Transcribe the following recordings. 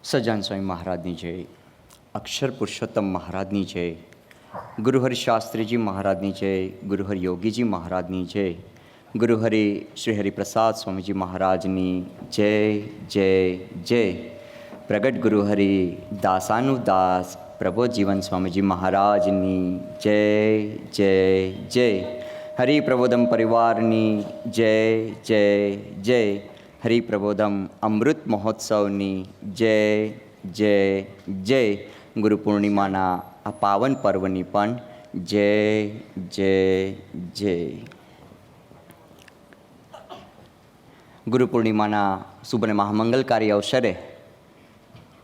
સજાન સ્વામી મહારાજની જય, અક્ષર પુરુષોત્તમ મહારાજની જય, ગુરુહરિ શાસ્ત્રીજી મહારાજની જય, ગુરુહરિ યોગીજી મહારાજની જય, ગુરુહરિ શ્રી હરિપ્રસાદ સ્વામીજી મહારાજની જય જય જય. પ્રગટ ગુરુહરિ દાસાનુદાસ પ્રબોધજીવન સ્વામીજી મહારાજની જય જય જય. હરિપ્રબોધમ પરિવારની જય જય જય. હરિપ્રબોધમ અમૃત મહોત્સવની જય જય જય. ગુરુ પૂર્ણિમાના આ પાવન પર્વની પણ જય જય જય. ગુરુ પૂર્ણિમાના શુભ અને મહામંગલકારી અવસરે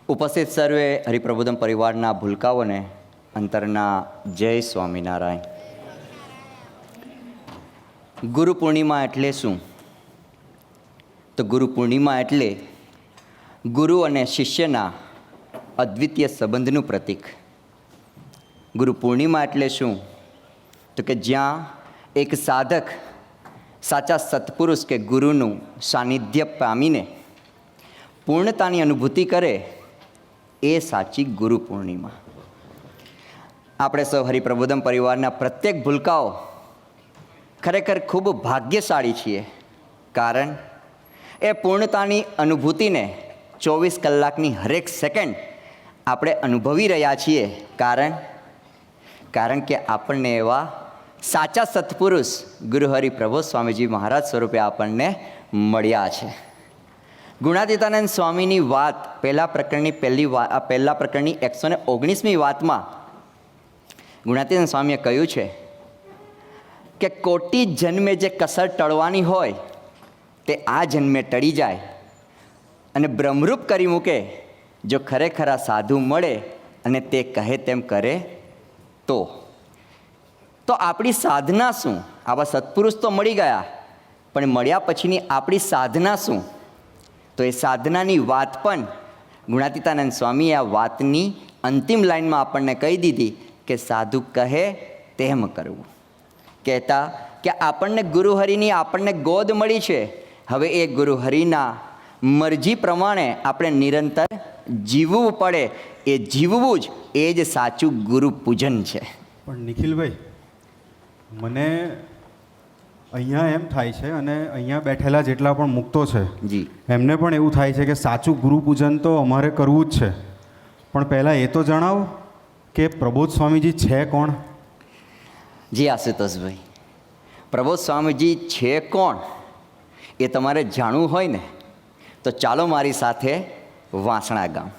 ઉપસ્થિત સર્વે હરિપ્રબોધમ પરિવારના ભૂલકાઓને અંતરના જય સ્વામિનારાયણ. ગુરુ પૂર્ણિમા એટલે શું? તો ગુરુ પૂર્ણિમા એટલે ગુરુ અને શિષ્યના અદ્વિતીય સંબંધનું પ્રતીક. ગુરુ પૂર્ણિમા એટલે શું? તો કે જ્યાં એક સાધક સાચા સત્પુરુષ કે ગુરુનું સાનિધ્ય પામીને પૂર્ણતાની અનુભૂતિ કરે, એ સાચી ગુરુ પૂર્ણિમા. આપણે સૌ હરિપ્રબોધમ પરિવારના પ્રત્યેક ભૂલકાઓ ખરેખર ખૂબ ભાગ્યશાળી છીએ, કારણ એ પૂર્ણતાની અનુભૂતિને 24 કલાકની હરેક સેકન્ડ આપણે અનુભવી રહ્યા છીએ. કારણ કે આપણને એવા સાચા સત્પુરુષ ગુરુહરિ પ્રબોધ સ્વામીજી મહારાજ સ્વરૂપે આપણને મળ્યા છે. ગુણાતીતાનંદ સ્વામીની વાત પહેલા પ્રકરણની 119મી વાતમાં ગુણાતીતાનંદ સ્વામીએ કહ્યું છે કે કોટી જન્મે જે કસર ટળવાની હોય તે આ જન્મે ટળી જાય, અને બ્રહ્મરૂપ કરી મૂકે જો ખરેખર આ સાધુ મળે અને તે કહે તેમ કરે તો આપણી સાધના શું? આવા સત્પુરુષ તો મળી ગયા, પણ મળ્યા પછીની આપણી સાધના શું? તો એ સાધનાની વાત પણ ગુણાતીતાનંદ સ્વામીએ આ વાતની અંતિમ લાઈનમાં આપણને કહી દીધી કે સાધુ કહે તેમ કરવું. કહેતા કે આપણને ગુરુહરિની આપણને ગોદ મળી છે, હવે એ ગુરુહરિના મરજી પ્રમાણે આપણે નિરંતર જીવવું પડે. એ જીવવું જ એ જ સાચું ગુરુ પૂજન છે. પણ નિખિલભાઈ, મને અહીંયા એમ થાય છે, અને અહીંયા બેઠેલા જેટલા પણ મુક્તો છે જી, એમને પણ એવું થાય છે કે સાચું ગુરુ પૂજન તો અમારે કરવું જ છે. પણ પહેલાં એ તો જણાવો કે પ્રબોધ સ્વામીજી છે કોણ? જી આશુતોષભાઈ, પ્રબોધ સ્વામીજી છે કોણ એ તમારે જાણવું હોય ને તો ચાલો મારી સાથે વાસણા ગામ.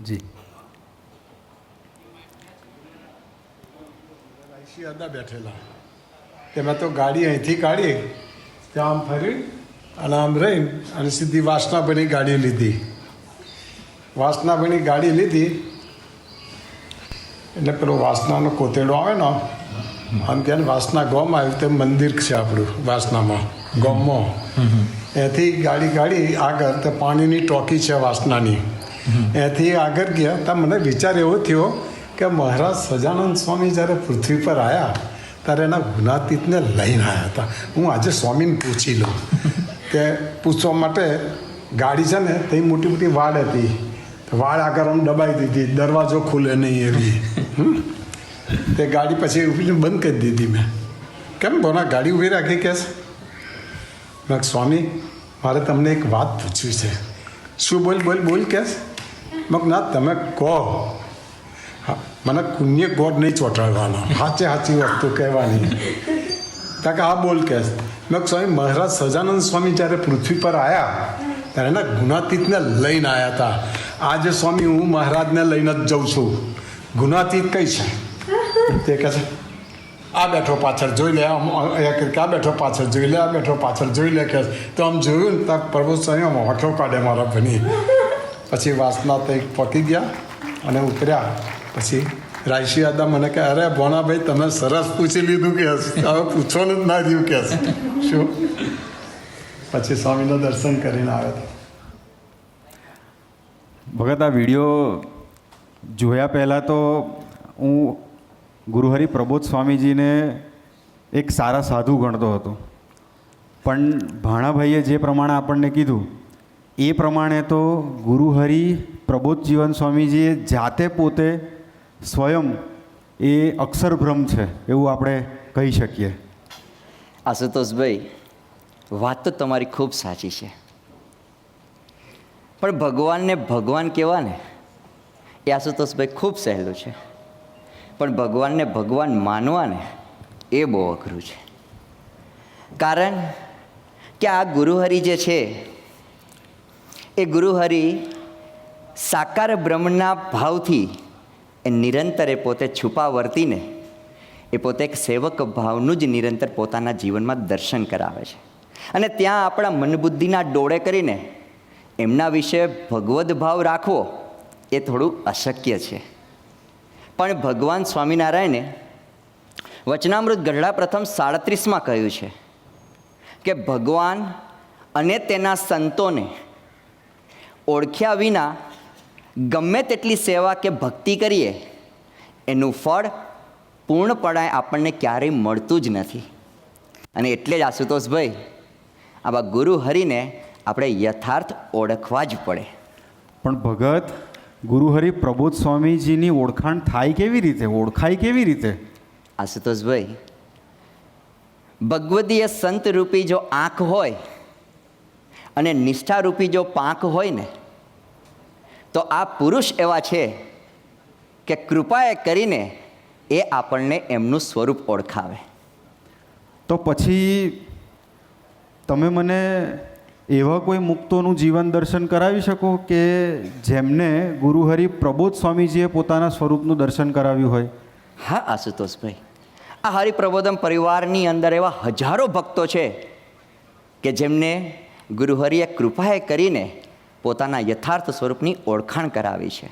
જી. અદા બેઠેલા તેમાં તો ગાડી અહીંથી કાઢી ત્યાં આમ ફરી અને આમ રહીને અને સીધી વાસનાભાઈની ગાડી લીધી. વાસનાભાઈની ગાડી લીધી એટલે પેલો વાસનાનો કોતેડો આવે ને આમ કે વાસના ગોમ આવ્યું તે મંદિર છે આપણું વાસનામાં ગોમમાં. એથી ગાડી કાઢી આગળ તો પાણીની ટોકી છે વાસનાની. એથી આગળ ગયા ત્યાં મને વિચાર એવો થયો કે મહારાજ સજાનંદ સ્વામી જ્યારે પૃથ્વી પર આવ્યા ત્યારે એના ગુણાતીતને લઈને આવ્યા હતા. હું આજે સ્વામીને પૂછી લઉં કે પૂછવા માટે ગાડી છે ને તે મોટી મોટી વાડ હતી, વાડ આગળ આમ દબાઈ દીધી, દરવાજો ખુલે નહીં એવી. તે ગાડી પછી બંધ કરી દીધી. મેં કેમ બોના ગાડી ઊભી રાખી કે મેં સ્વામી મારે તમને એક વાત પૂછવી છે. શું? બોલ કે મેં ના તમે કહો. મને પુણ્ય ગોળ નહીં ચોંટાડવાનો, સાચી વસ્તુ કહેવાની. ત્યાં કે હા બોલ કે મેં સ્વામી મહારાજ સજાનંદ સ્વામી જ્યારે પૃથ્વી પર આવ્યા ત્યારે એના ગુણાતીતને લઈને આવ્યા હતા. આજે સ્વામી હું મહારાજને લઈને જ જાઉં છું. ગુણાતીત કઈ છે? તે કહે છે આ બેઠો પાછળ જોઈ લે, આ બેઠો પાછળ જોઈ લે, આ બેઠો પાછળ જોઈ લે કે. તો આમ જોયું ને ત્યાં પ્રભુ સ્વામી આમ હોઠો કાઢે મારા બની. પછી વાસના તે પકી ગયા અને ઉતર્યા. પછી રાયસી દાદા મને કહે અરે ભોણાભાઈ તમે સરસ પૂછી લીધું કે હવે પૂછવાનું જ ના રહ્યું કે શું. પછી સ્વામીના દર્શન કરીને આવ્યા હતા. ભગત, આ વિડીયો જોયા પહેલાં તો હું ગુરુહરિ પ્રબોધ સ્વામીજીને એક સારા સાધુ ગણતો હતો, પણ ભાણાભાઈએ જે પ્રમાણે આપણને કીધું એ પ્રમાણે તો ગુરુહરિ પ્રબોધ જીવન સ્વામીજીએ જાતે પોતે સ્વયં એ અક્ષરભ્રમ છે એવું આપણે કહી શકીએ. આશુતોષભાઈ, વાત તો તમારી ખૂબ સાચી છે, પણ ભગવાનને ભગવાન કહેવા ને એ આશુતોષભાઈ ખૂબ સહેલું છે, પણ ભગવાનને ભગવાન માનવા ને એ બહુ અઘરું છે. કારણ કે આ ગુરુહરિ જે છે એ ગુરુહરિ સાકાર બ્રહ્મના ભાવથી એ નિરંતર એ પોતે છુપા વર્તીને એ પોતે એક સેવક ભાવનું જ નિરંતર પોતાના જીવનમાં દર્શન કરાવે છે. અને ત્યાં આપણા મનબુદ્ધિના ડોળે કરીને એમના વિશે ભગવદ ભાવ રાખવો એ થોડું અશક્ય છે. પણ ભગવાન સ્વામિનારાયણે વચનામૃત ગઢડા પ્રથમ 37માં કહ્યું છે કે ભગવાન અને તેના સંતોને ઓળખ્યા વિના ગમે તેટલી સેવા કે ભક્તિ કરીએ એનું ફળ પૂર્ણપણે આપણને ક્યારેય મળતું જ નથી. અને એટલે જ આશુતોષભાઈ, આવા ગુરુ હરિને આપણે યથાર્થ ઓળખવા જ પડે. પણ ભગત, ગુરુહરિ પ્રબોધ સ્વામીજીની ઓળખાણ થાય કેવી રીતે, ઓળખાય કેવી રીતે? આશુતોષભાઈ, ભગવદીય સંતરૂપી જો આંખ હોય અને નિષ્ઠારૂપી જો પાંખ હોય ને, તો આ પુરુષ એવા છે કે કૃપાએ કરીને એ આપણને એમનું સ્વરૂપ ઓળખાવે. તો પછી તમે મને એવા કોઈ મુક્તોનું જીવન દર્શન કરાવી શકો કે જેમને ગુરુહરિ પ્રબોધ સ્વામીજીએ પોતાના સ્વરૂપનું દર્શન કરાવ્યું હોય? હા આશુતોષભાઈ, આ હરિપ્રબોધમ પરિવારની અંદર એવા હજારો ભક્તો છે કે જેમને ગુરુહરિએ કૃપાએ કરીને પોતાના યથાર્થ સ્વરૂપની ઓળખાણ કરાવી છે.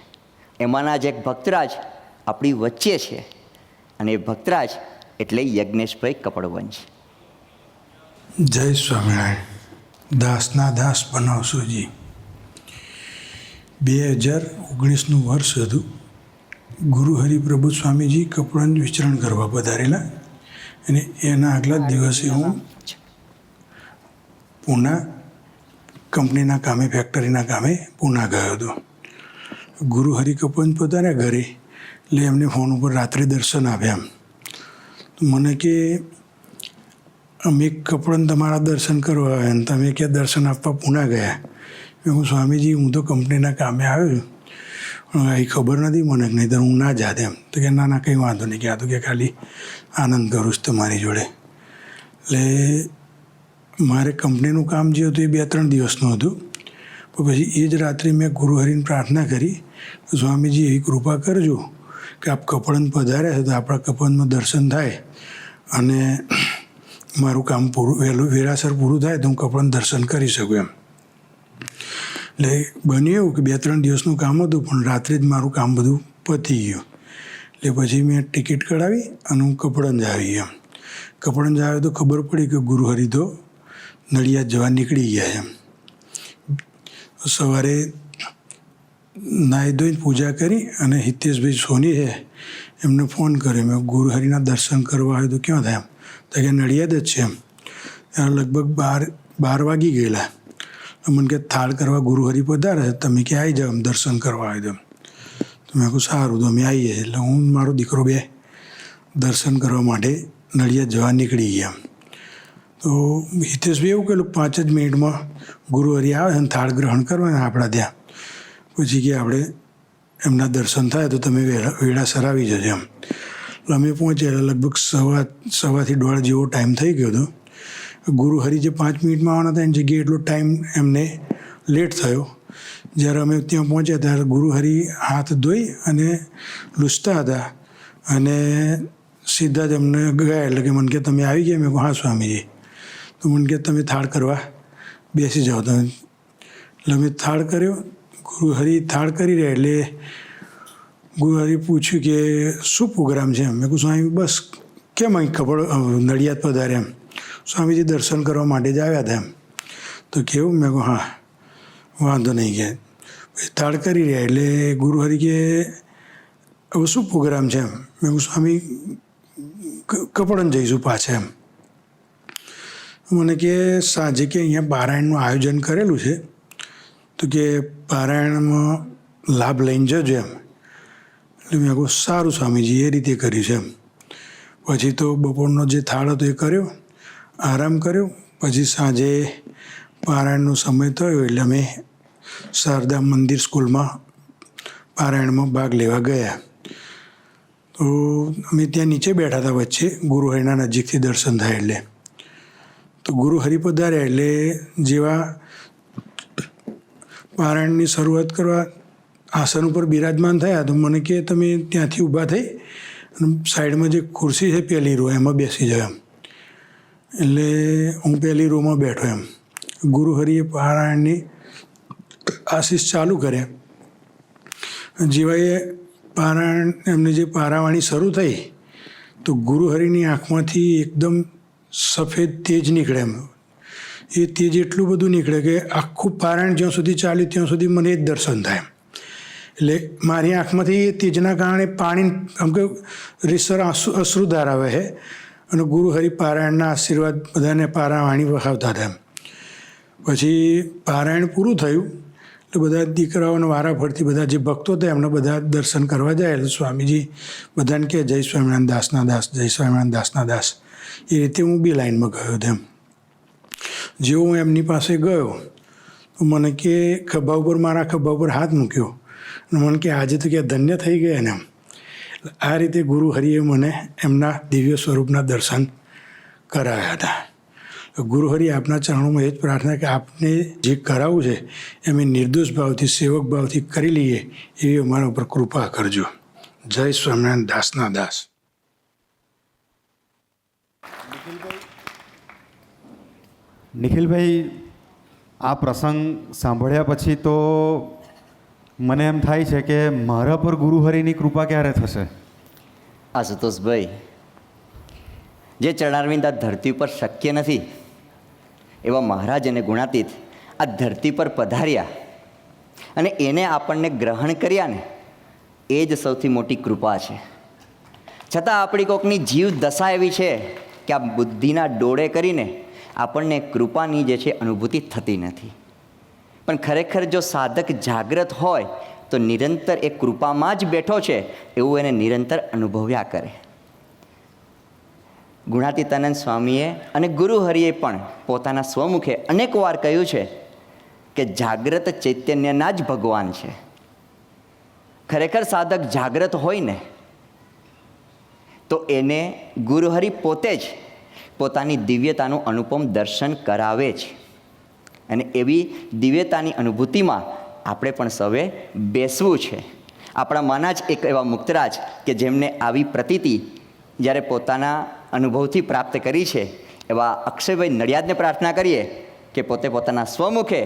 એમાંના જ એક ભક્તરાજ આપણી વચ્ચે છે, અને એ ભક્તરાજ એટલે યજ્ઞેશભાઈ કપડવંશ. જય સ્વામિનારાયણ. દાસના દાસ બનાવશોજી. 2019નું વર્ષ હતું. ગુરુહરિ પ્રબોધ સ્વામીજી કપડવંજ વિચરણ કરવા પધારેલા, અને એના આગલા દિવસે હું પૂના કંપનીના કામે, ફેક્ટરીના કામે પૂના ગયો હતો. ગુરુહરિ કપડવંજ પધાર્યા ઘરે, એટલે એમને ફોન ઉપર રાત્રે દર્શન આપ્યા. મને કે અમે કપડવંજ તમારા દર્શન કરવા આવ્યા અને તમે ક્યાં દર્શન આપવા પૂના ગયા? હું સ્વામીજી, હું તો કંપનીના કામે આવ્યો છું, એ ખબર નથી મને કે નહીં તો હું ના જાત એમ. તો કે ના ના, કંઈ વાંધો નહીં, કહેતો કે ખાલી આનંદ કરું છું તમારી જોડે. એટલે મારે કંપનીનું કામ જે હતું એ 2-3 દિવસનું હતું. પણ પછી એ જ રાત્રે મેં ગુરુહરિને પ્રાર્થના કરી, સ્વામીજી એવી કૃપા કરજો કે આપ કપડવંજ પધાર્યા છે તો આપણા કપડવંજમાં દર્શન થાય અને મારું કામ પૂરું વેરાસર પૂરું થાય તો હું કપડવંજ દર્શન કરી શકું એમ. એટલે બન્યું એવું કે 2-3 દિવસનું કામ હતું, પણ રાત્રે જ મારું કામ બધું પતી ગયું. એટલે પછી મેં ટિકિટ કઢાવી અને હું કપડવંજ આવી એમ. કપડવંજ આવ્યો તો ખબર પડી કે ગુરુહરિ તો નડિયાદ જવા નીકળી ગયા એમ. સવારે નાહી ધોઈને પૂજા કરી અને હિતેશભાઈ સોની છે એમને ફોન કર્યો. મેં ગુરુહરિના દર્શન કરવા આવ્યો તો ક્યાં થાય એમ? તો કે નડિયાદ જ છે એમ. ત્યાં લગભગ 12 વાગી ગયેલા. મને કે થાળ કરવા ગુરુહરિ પધારે છે, તમે કે આવી જાઓ એમ દર્શન કરવા આવ્યો એમ. તો મેં કહું સારું, તો અમે આવીએ. એટલે હું મારો દીકરો બે દર્શન કરવા માટે નડિયાદ જવા નીકળી ગયા. તો હિતેશભાઈ એવું કહેલું 5 જ મિનિટમાં ગુરુહરિ આવે અને થાળ ગ્રહણ કરવાના આપણા ત્યાં. પછી કે આપણે એમના દર્શન થાય તો તમે વેળાસર આવી જજો એમ. એટલે અમે પહોંચ્યા, લગભગ સવાથી 1:30 જેવો ટાઈમ થઈ ગયો હતો. ગુરુહરિ જે 5 મિનિટમાં આવવાના હતા એની જગ્યાએ એટલો ટાઈમ એમને લેટ થયો. જ્યારે અમે ત્યાં પહોંચ્યા ત્યારે ગુરુહરિ હાથ ધોઈ અને લૂછતા હતા, અને સીધા જ એમને ગયા. એટલે કે મને કે તમે આવી ગયા? મેં કહું હા સ્વામીજી. તો મને કે તમે થાળ કરવા બેસી જાઓ તમે. એટલે અમે થાળ કર્યો. ગુરુહરિ થાળ કરી રહ્યા એટલે ગુરુહરિ પૂછ્યું કે શું પ્રોગ્રામ છે એમ. મેં કહું સ્વામી બસ કેમ અહીં નડિયાદ પધારે એમ? સ્વામીજી દર્શન કરવા માટે જ આવ્યા હતા એમ. તો કેવું? મેં કહું હા વાંધો નહીં. કે પછી થાળ કરી રહ્યા એટલે ગુરુહરિ કે હવે શું પ્રોગ્રામ છે એમ? મેં કહું સ્વામી કપડવંજ જઈશું પાછા એમ. મને કે સાંજે કે અહીંયા પારાયણનું આયોજન કરેલું છે, તો કે પારાયણમાં લાભ લઈને જજો એમ. એટલે મેં કહું સારું સ્વામીજી, એ રીતે કર્યું છે એમ. પછી તો બપોરનો જે થાળ હતો એ કર્યો, આરામ કર્યો. પછી સાંજે પારાયણનો સમય થયો એટલે અમે શારદા મંદિર સ્કૂલમાં પારાયણમાં ભાગ લેવા ગયા. તો અમે ત્યાં નીચે બેઠા હતા વચ્ચે, ગુરુહરિના નજીકથી દર્શન થાય એટલે. તો ગુરુહરિ પધાર્યા એટલે જેવા પારાયણની શરૂઆત કરવા આસન ઉપર બિરાજમાન થયા તો મને કે તમે ત્યાંથી ઊભા થઈ અને સાઈડમાં જે ખુરશી છે પહેલી રો એમાં બેસી જાઓ એમ. એટલે હું પહેલી રોમાં બેઠો એમ. ગુરુહરિએ પારાયણની આશીષ ચાલુ કર્યા. જેવા એ પારાયણ એમને જે પારાવાણી શરૂ થઈ તો ગુરુહરિની આંખમાંથી એકદમ સફેદ તેજ નીકળે એમ. એ તેજ એટલું બધું નીકળે કે આખું પારાયણ જ્યાં સુધી ચાલ્યું ત્યાં સુધી મને એ જ દર્શન થાય. એટલે મારી આંખમાંથી એ તેજના કારણે પાણી આમ કે રીસર અશ્રુધાર આવે છે અને ગુરુહરિ પારાયણના આશીર્વાદ બધાને પારાવાણી વહાવતા હતા એમ. પછી પારાયણ પૂરું થયું એટલે બધા દીકરાઓને વારા ફરતી બધા જે ભક્તો હતા એમને બધા દર્શન કરવા જાય એટલે સ્વામીજી બધાને કહે જય સ્વામિનારાયણ દાસના દાસ, જય સ્વામિનારાયણ દાસના દાસ. એ રીતે હું બી લાઈનમાં ગયો હતો એમ. જેવો હું એમની પાસે ગયો તો મને કે ખભા ઉપર, મારા ખભા ઉપર હાથ મૂક્યો અને મને કે આજે તો કે ધન્ય થઈ ગયા ને એમ. આ રીતે ગુરુહરિએ મને એમના દિવ્ય સ્વરૂપના દર્શન કરાવ્યા હતા. ગુરુહરિ આપના ચરણોમાં એ જ પ્રાર્થના કે આપને જે કરાવવું છે એમ નિર્દોષ ભાવથી, સેવક ભાવથી કરી લઈએ એવી અમારા ઉપર કૃપા કરજો. જય સ્વામિનારાયણ દાસના દાસ. નિખિલભાઈ, આ પ્રસંગ સાંભળ્યા પછી તો મને એમ થાય છે કે મારા પર ગુરુહરિની કૃપા ક્યારે થશે? આશુતોષભાઈ, જે ચરણારવિંદ આ ધરતી પર શક્ય નથી એવા મહારાજ અને ગુણાતીત આ ધરતી પર પધાર્યા અને એને આપણને ગ્રહણ કર્યા ને એ જ સૌથી મોટી કૃપા છે. છતાં આપણી કોકની જીવ દશા એવી છે કે આ બુદ્ધિના ડોળે કરીને આપણને કૃપાની જે છે અનુભૂતિ થતી નથી. પણ ખરેખર જો સાધક જાગ્રત હોય તો નિરંતર એ કૃપામાં જ બેઠો છે એવું એને નિરંતર અનુભવ્યા કરે. ગુણાતીતાનંદ સ્વામીએ અને ગુરુહરિએ પણ પોતાના સ્વમુખે અનેક વાર કહ્યું છે કે જાગ્રત ચૈતન્યના જ ભગવાન છે. ખરેખર સાધક જાગ્રત હોય ને તો એને ગુરુહરિ પોતે જ પોતાની દિવ્યતાનું અનુપમ દર્શન કરાવે છે. અને એવી દિવ્યતાની અનુભૂતિમાં આપણે પણ સૌએ બેસવું છે. આપણામાંના જ એક એવા મુક્તરાજ કે જેમને આવી પ્રતીતિ જ્યારે પોતાના અનુભવથી પ્રાપ્ત કરી છે એવા અક્ષયભાઈ નડિયાદને પ્રાર્થના કરીએ કે પોતે પોતાના સ્વમુખે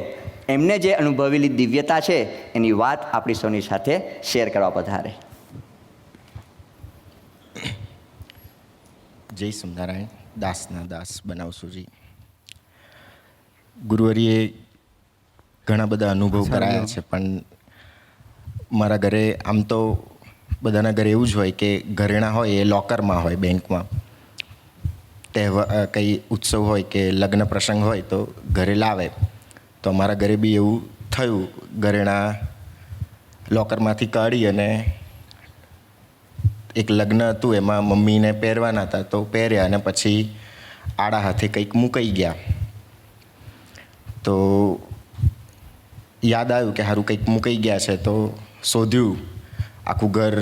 એમને જે અનુભવેલી દિવ્યતા છે એની વાત આપણી સૌની સાથે શેર કરવા પધારે. જય સ્વામિનારાયણ દાસના દાસ બનાવશુંજી. ગુરુહરિએ ઘણા બધા અનુભવ કરાયા છે, પણ મારા ઘરે આમ તો બધાના ઘરે એવું જ હોય કે ઘરેણાં હોય એ લોકરમાં હોય, બેંકમાં. તહેવાર કંઈ ઉત્સવ હોય કે લગ્ન પ્રસંગ હોય તો ઘરે લાવે. તો અમારા ઘરે બી એવું થયું. ઘરેણાં લોકરમાંથી કાઢી અને એક લગ્ન હતું એમાં મમ્મીને પહેરવાના હતા તો પહેર્યા અને પછી આડા હાથે કંઈક મુકાઈ ગયા. તો યાદ આવ્યું કે સારું કંઈક મુકાઈ ગયા છે તો શોધ્યું. આખું ઘર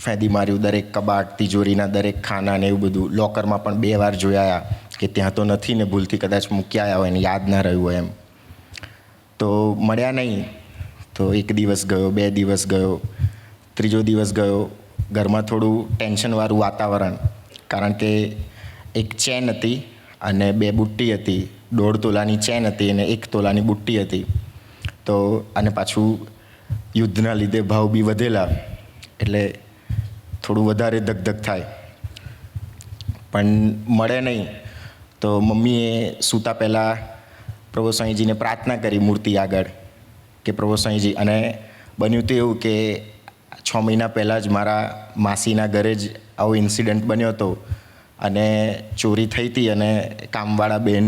ફેંદી માર્યું, દરેક કબાટ, તિજોરીના દરેક ખાના ને એવું બધું. લોકરમાં પણ 2 વાર જોયા કે ત્યાં તો નથી ને ભૂલથી કદાચ મૂકી આવ્યા હોય ને યાદ ના રહ્યું હોય એમ. તો મળ્યા નહીં. તો 1 દિવસ ગયો, 2 દિવસ ગયો, 3જો દિવસ ગયો. ઘરમાં થોડું ટેન્શનવાળું વાતાવરણ, કારણ કે એક ચેન હતી અને 2 બુટ્ટી હતી. 1.5 તોલાની ચેન હતી અને 1 તોલાની બુટ્ટી હતી. તો અને પાછું યુદ્ધના લીધે ભાવ બી વધેલા એટલે થોડું વધારે ધગધગ થાય. પણ મળે નહીં. તો મમ્મીએ સૂતા પહેલાં પ્રભુ સ્વામીજીને પ્રાર્થના કરી મૂર્તિ આગળ કે પ્રભુ સ્વામીજી. અને બન્યું તો એવું કે 6 મહિના પહેલાં જ મારા માસીના ઘરે જ આવો ઇન્સિડન્ટ બન્યો હતો અને ચોરી થઈ હતી અને કામવાળા બેન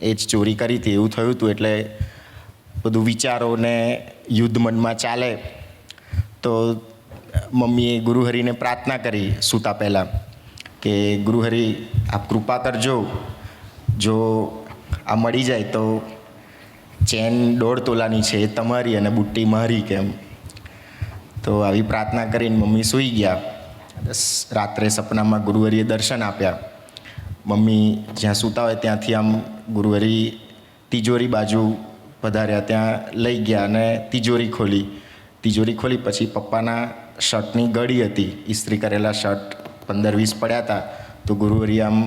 એ જ ચોરી કરી હતી એવું થયું હતું. એટલે બધું વિચારોને યુદ્ધ મનમાં ચાલે તો મમ્મીએ ગુરુહરિને પ્રાર્થના કરી સૂતા પહેલાં કે ગુરુહરિ આપ કૃપા કરજો, જો આ મળી જાય તો ચેન 1.5 તોલાની છે એ તમારી અને બુટ્ટી મારી કેમ. તો આવી પ્રાર્થના કરીને મમ્મી સૂઈ ગયા. રાત્રે સપનામાં ગુરુહરિએ દર્શન આપ્યા. મમ્મી જ્યાં સૂતા હોય ત્યાંથી આમ ગુરુહરિ તિજોરી બાજુ પધાર્યા, ત્યાં લઈ ગયા અને તિજોરી ખોલી પછી પપ્પાના શર્ટની ગળી હતી, ઇસ્ત્રી કરેલા શર્ટ 15-20 પડ્યા હતા. તો ગુરુહરિએ આમ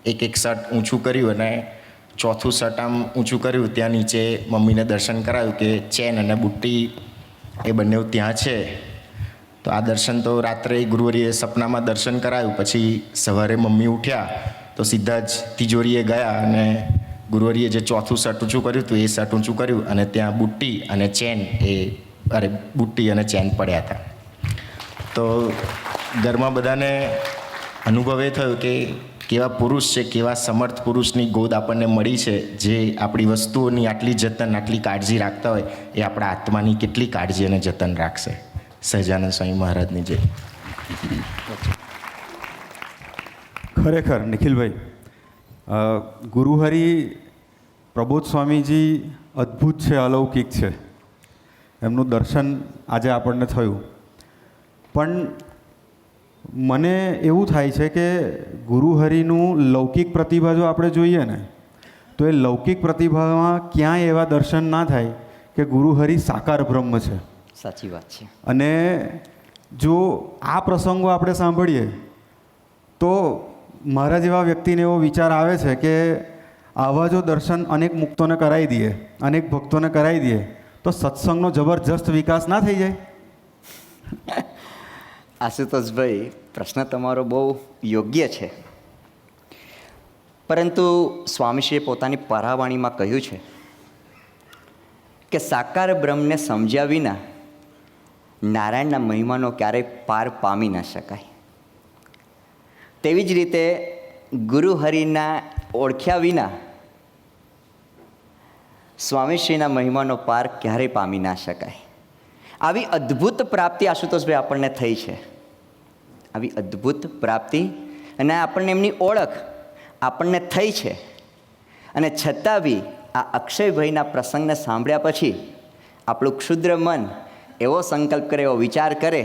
એક શર્ટ ઊંચું કર્યું અને ચોથું શર્ટ આમ ઊંચું કર્યું, ત્યાં નીચે મમ્મીને દર્શન કરાવ્યું કે ચેન અને બુટ્ટી એ બંને ત્યાં છે. તો આ દર્શન તો રાત્રે ગુરુહરિએ સપનામાં દર્શન કરાવ્યું. પછી સવારે મમ્મી ઉઠ્યા તો સીધા જ તિજોરીએ ગયા અને ગુરુહરિએ જે ચોથું શર્ટ ઊંચું કર્યું હતું એ શર્ટ ઊંચું કર્યું અને ત્યાં બુટ્ટી અને ચેન પડ્યા હતા. તો ઘરમાં બધાને અનુભવ એ થયો કે કેવા પુરુષ છે, કેવા સમર્થ પુરુષની ગોદ આપણને મળી છે, જે આપણી વસ્તુઓની આટલી જતન, આટલી કાળજી રાખતા હોય એ આપણા આત્માની કેટલી કાળજી અને જતન રાખશે. સહજાનંદ સ્વામી મહારાજની જય. ખરેખર નિખિલભાઈ, ગુરુહરિ પ્રબોધ સ્વામીજી અદ્ભુત છે, અલૌકિક છે. એમનું દર્શન આજે આપણને થયું. પણ મને એવું થાય છે કે ગુરુહરિનું લૌકિક પ્રતિભા જો આપણે જોઈએ ને તો એ લૌકિક પ્રતિભામાં ક્યાંય એવા દર્શન ના થાય કે ગુરુહરિ સાકાર બ્રહ્મ છે. સાચી વાત છે. અને જો આ પ્રસંગો આપણે સાંભળીએ તો મારા જેવા વ્યક્તિને એવો વિચાર આવે છે કે આવા જો દર્શન અનેક મુક્તોને કરાવી દઈએ, અનેક ભક્તોને કરાવી દઈએ તો સત્સંગનો જબરજસ્ત વિકાસ ના થઈ જાય? આશુતોષભાઈ, પ્રશ્ન તમારો બહુ યોગ્ય છે. પરંતુ સ્વામીશ્રીએ પોતાની પરાવાણીમાં કહ્યું છે કે સાકાર બ્રહ્મને સમજ્યા વિના નારાયણના મહિમાનો ક્યારેય પાર પામી ન શકાય. તેવી જ રીતે ગુરુહરિના ઓળખ્યા વિના સ્વામીશ્રીના મહિમાનો પાર ક્યારેય પામી ના શકાય. આવી અદ્ભુત પ્રાપ્તિ આશુતોષભાઈ આપણને થઈ છે. આવી અદ્ભુત પ્રાપ્તિ અને આપણને એમની ઓળખ આપણને થઈ છે. અને છતાં બી આ અક્ષયભાઈના પ્રસંગને સાંભળ્યા પછી આપણું ક્ષુદ્ર મન એવો સંકલ્પ કરે, એવો વિચાર કરે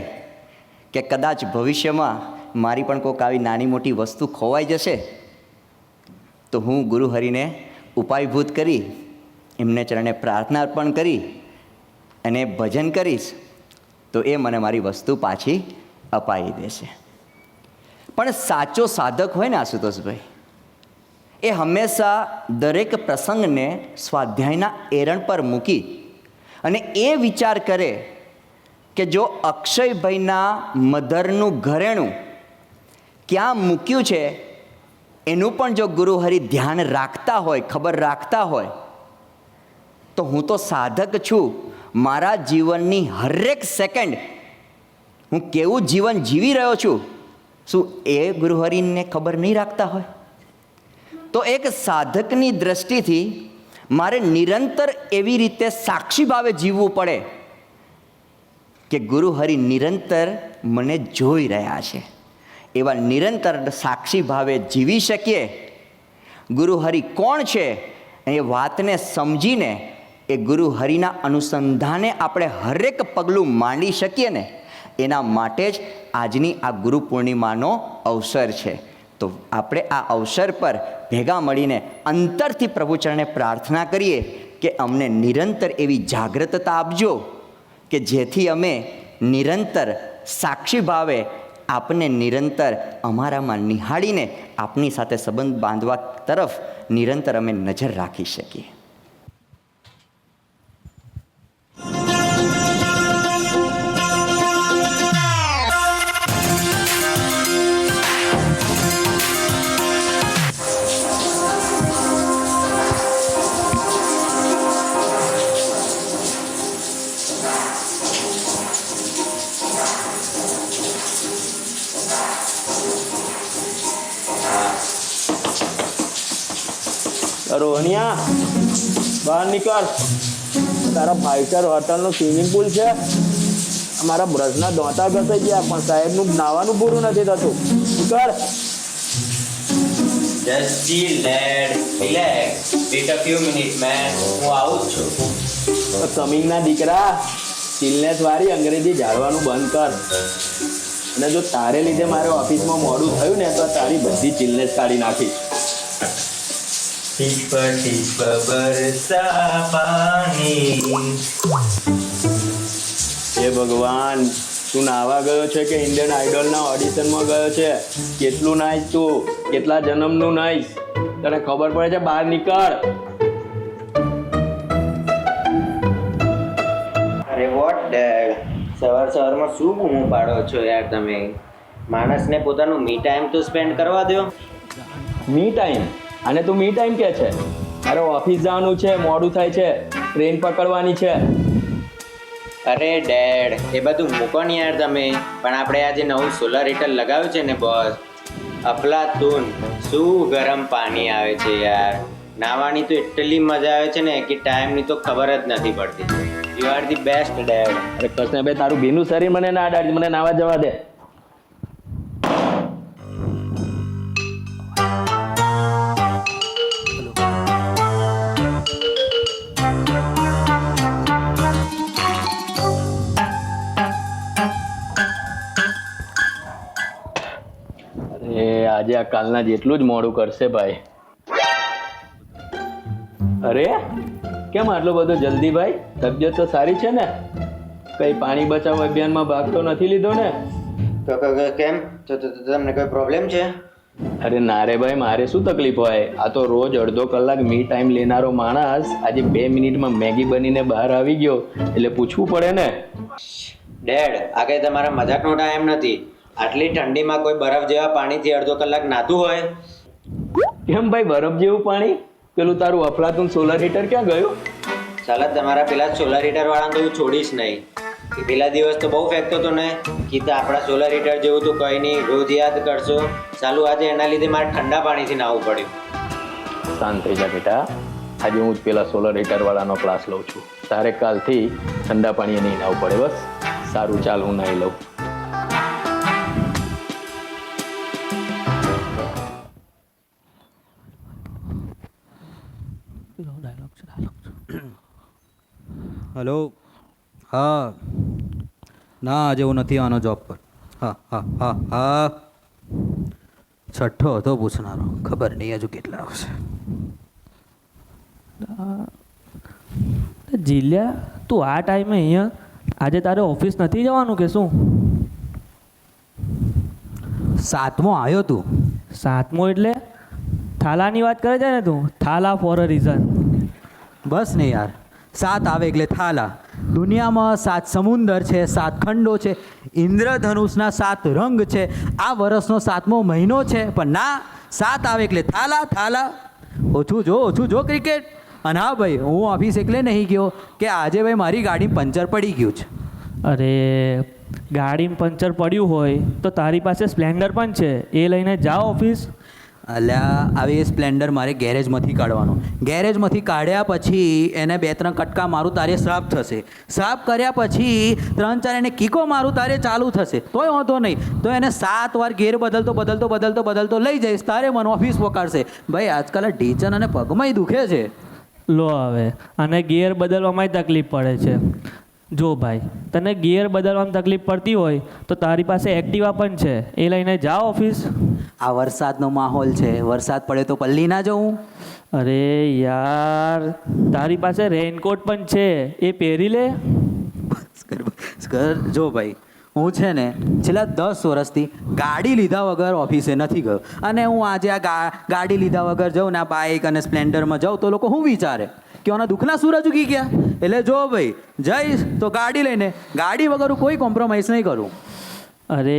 કે કદાચ ભવિષ્યમાં મારી પણ કોઈક આવી નાની મોટી વસ્તુ ખોવાઈ જશે તો હું ગુરુહરિને ઉપાયભૂત કરી, એમને ચરણે પ્રાર્થના અર્પણ કરી અને ભજન કરીશ તો એ મને મારી વસ્તુ પાછી અપાવી દેશે. પણ સાચો સાધક હોય ને આશુતોષભાઈ, એ હંમેશા દરેક પ્રસંગને સ્વાધ્યાયના એરણ પર મૂકી અને એ વિચાર કરે કે જો અક્ષયભાઈના મધરનું ઘરેણું ક્યાં મૂક્યું છે એનું પણ જો ગુરુહરિ ધ્યાન રાખતા હોય, ખબર રાખતા હોય તો હું તો સાધક છું. મારા જીવનની હરેક સેકન્ડ હું કેવું જીવન જીવી રહ્યો છું, શું એ ગુરુહરિને ખબર નહીં રાખતા હોય? તો એક સાધકની દ્રષ્ટિથી મારે નિરંતર એવી રીતે સાક્ષી ભાવે જીવવું પડે કે ગુરુહરિ નિરંતર મને જોઈ રહ્યા છે. એવા નિરંતર સાક્ષી ભાવે જીવી શકીએ. ગુરુહરિ કોણ છે એ વાતને સમજીને એ ગુરુહરિના અનુસંધાને આપણે હરેક પગલું માંડી શકીએ ને, એના માટે જ આજની આ ગુરુ પૂર્ણિમાનો અવસર છે. તો આપણે આ અવસર પર ભેગા મળીને અંતરથી પ્રભુચરણે પ્રાર્થના કરીએ કે અમને નિરંતર એવી જાગૃતતા આપજો કે જેથી અમે નિરંતર સાક્ષી ભાવે આપને નિરંતર અમારામાં નિહાળીને આપની સાથે સંબંધ બાંધવા તરફ નિરંતર અમે નજર રાખી શકીએ. રોહનિયા બહાર નીકળ. તારા 5 સ્ટાર હોટલનો સ્વિમિંગ પુલ છે. મારા બ્રશના દોંતા ઘસાઈ ગયા પણ સાહેબનું નાવાનું પૂરું નથી થતું. કર Just chill, lad. Relax. Wait a few minutes, man. હું આવું જ છું. કમિંગના દીકરા, ચિલનેસ વાળી અંગ્રેજી ઝાડવાનું બંધ કર. અને જો તારે લીધે મારે ઓફિસમાં મોડું થયું ને તો તારી બધી ચિલનેસ કાઢી નાખીશ. ટીપ ટીપ બરસા પાણી. હે ભગવાન, તું નાવા ગયો છે કે ઇન્ડિયન આઇડલના ઓડિશનમાં ગયો છે? કેટલું નાઈશ તું, કેટલા જન્મનું નાઈશ, તને ખબર પડે છે? બહાર નીકળ. અરે વોટ ડેડ, સવારમાં શું બૂમો પાડો છો યાર તમે? માણસને પોતાનું મી ટાઈમ તો સ્પેન્ડ કરવા દો. Me time? અને તું મી ટાઈમ કે છે? અરે ઓફિસ જવાનું છે, મોડું થાય છે, ટ્રેન પકડવાની છે. અરે ડેડ, એ બધું મૂકો ને યાર તમે. પણ આપણે આજે નવું સોલર હીટર લગાવ્યું છે ને બોસ, અફલાતુન, શું ગરમ પાણી આવે છે યાર. નાવાની તો એટલી મજા આવે છે ને કે ટાઈમની તો ખબર જ નથી પડતી. You are the best dad. અરે કૃષ્ણ ભાઈ, તારું ભીનું શરીર મને ના અડાડ, મને નાવા જવા દે. આજે આ કાલના જેટલું જ મોડું કરશે ભાઈ. અરે કેમ આટલો બધો જલ્દી ભાઈ? તબિયત તો સારી છે ને? કઈ પાણી બચાવ અભિયાનમાં ભાગ તો નથી લીધો ને? તો કેમ? તો તમને કોઈ પ્રોબ્લેમ છે? અરે ના રે ભાઈ, મારે શું તકલીફ હોય? આ તો રોજ અડધો કલાક મી ટાઈમ લેનારો માણસ આજે 2 મિનિટમાં મેગી બનીને બહાર આવી ગયો એટલે પૂછવું પડે ને. ડેડ, આ કઈ તમારા મજાકનો ટાઈમ નથી. આટલી ઠંડીમાં કોઈ બરફ જેવા પાણીથી અડધો કલાક નાતું હોય? કેમ ભાઈ, બરફ જેવું પાણી? પેલું તારું અફલાતુન સોલર હીટર ક્યાં ગયું? ચાલો તમારા પેલા સોલર હીટર વાળાને તો હું છોડીશ નહીં. એ પેલા દિવસ તો બહુ ફેંકતો હતો ને, કીધા આપણા સોલર હીટર જેવું તો કંઈ નહીં, રોજ યાદ કરશો. ચાલુ આજે એના લીધે મારે ઠંડા પાણીથી નાહવું પડ્યું. શાંત થઈ જા બેટા, આજે હું જ પેલા સોલર હીટર વાળાનો ક્લાસ લઉં છું. તારે કાલથી ઠંડા પાણીએ નહીં નાહવું પડે. બસ સારું, ચાલ હું નાહી લઉં. હલો, હા, ના આજે હું નથી આનો જોબ પર. હા હા હા હા, છઠ્ઠો હતો પૂછનારો, ખબર નહીં હજુ કેટલા આવશે. જીલ્યા, તું આ ટાઈમે અહીંયા? આજે તારે ઓફિસ નથી જવાનું કે શું? 7મો આવ્યો તું? 7મો એટલે થાલાની વાત કરે છે ને તું? Thala for a reason. બસ ને યાર, 7 આવે એટલે થાલા. દુનિયામાં 7 સમુંદર છે, 7 ખંડો છે, ઇન્દ્રધનુષના 7 રંગ છે, આ વર્ષનો 7મો મહિનો છે, પણ ના, 7 આવે એટલે થાલા થાલા. ઓછું જો ક્રિકેટ. અને હા ભાઈ, હું ઓફિસ એટલે નહીં ગયો કે આજે ભાઈ મારી ગાડી પંચર પડી ગયું છે. અરે ગાડીમાં પંચર પડ્યું હોય તો તારી પાસે સ્પ્લેન્ડર પણ છે, એ લઈને જાઓ ઓફિસ. અલ્યા, આવી એ સ્પ્લેન્ડર મારે ગેરેજમાંથી કાઢવાનો. ગેરેજમાંથી કાઢ્યા પછી એને 2-3 કટકા મારું તારે સાફ થશે. સાફ કર્યા પછી 3-4 એને કીકો મારું તારે ચાલુ થશે. તોય વાંધો નહીં, તો એને 7 વાર ગેર બદલતો લઈ જઈશ, તારે મને ઓફિસ પકડશે. ભાઈ આજકાલ ઢીચન અને પગમાંય દુખે છે. લો હવે, અને ગિયર બદલવામાં તકલીફ પડે છે. જો ભાઈ, તને ગિયર બદલવામાં તકલીફ પડતી હોય તો તારી પાસે એક્ટિવા પણ છે, એ લઈને જાઓ ઓફિસ. આ વરસાદનો માહોલ છે, વરસાદ પડે તો પલ્લી ના જવું. અરે યાર, તારી પાસે રેઇનકોટ પણ છે, એ પહેરી લે. જો ભાઈ, હું છે ને છેલ્લા 10 વર્ષથી ગાડી લીધા વગર ઓફિસે નથી ગયો. અને હું આજે આ ગાડી લીધા વગર જાઉં ને આ બાઇક અને સ્પ્લેન્ડરમાં જાઉં તો લોકો શું વિચારે કે ઓના દુઃખના સૂરજ ઉગી ગયા. એટલે જો ભાઈ, જઈશ તો ગાડી લઈને, ગાડી વગર હું કોઈ કોમ્પ્રોમાઇઝ નહીં કરું. અરે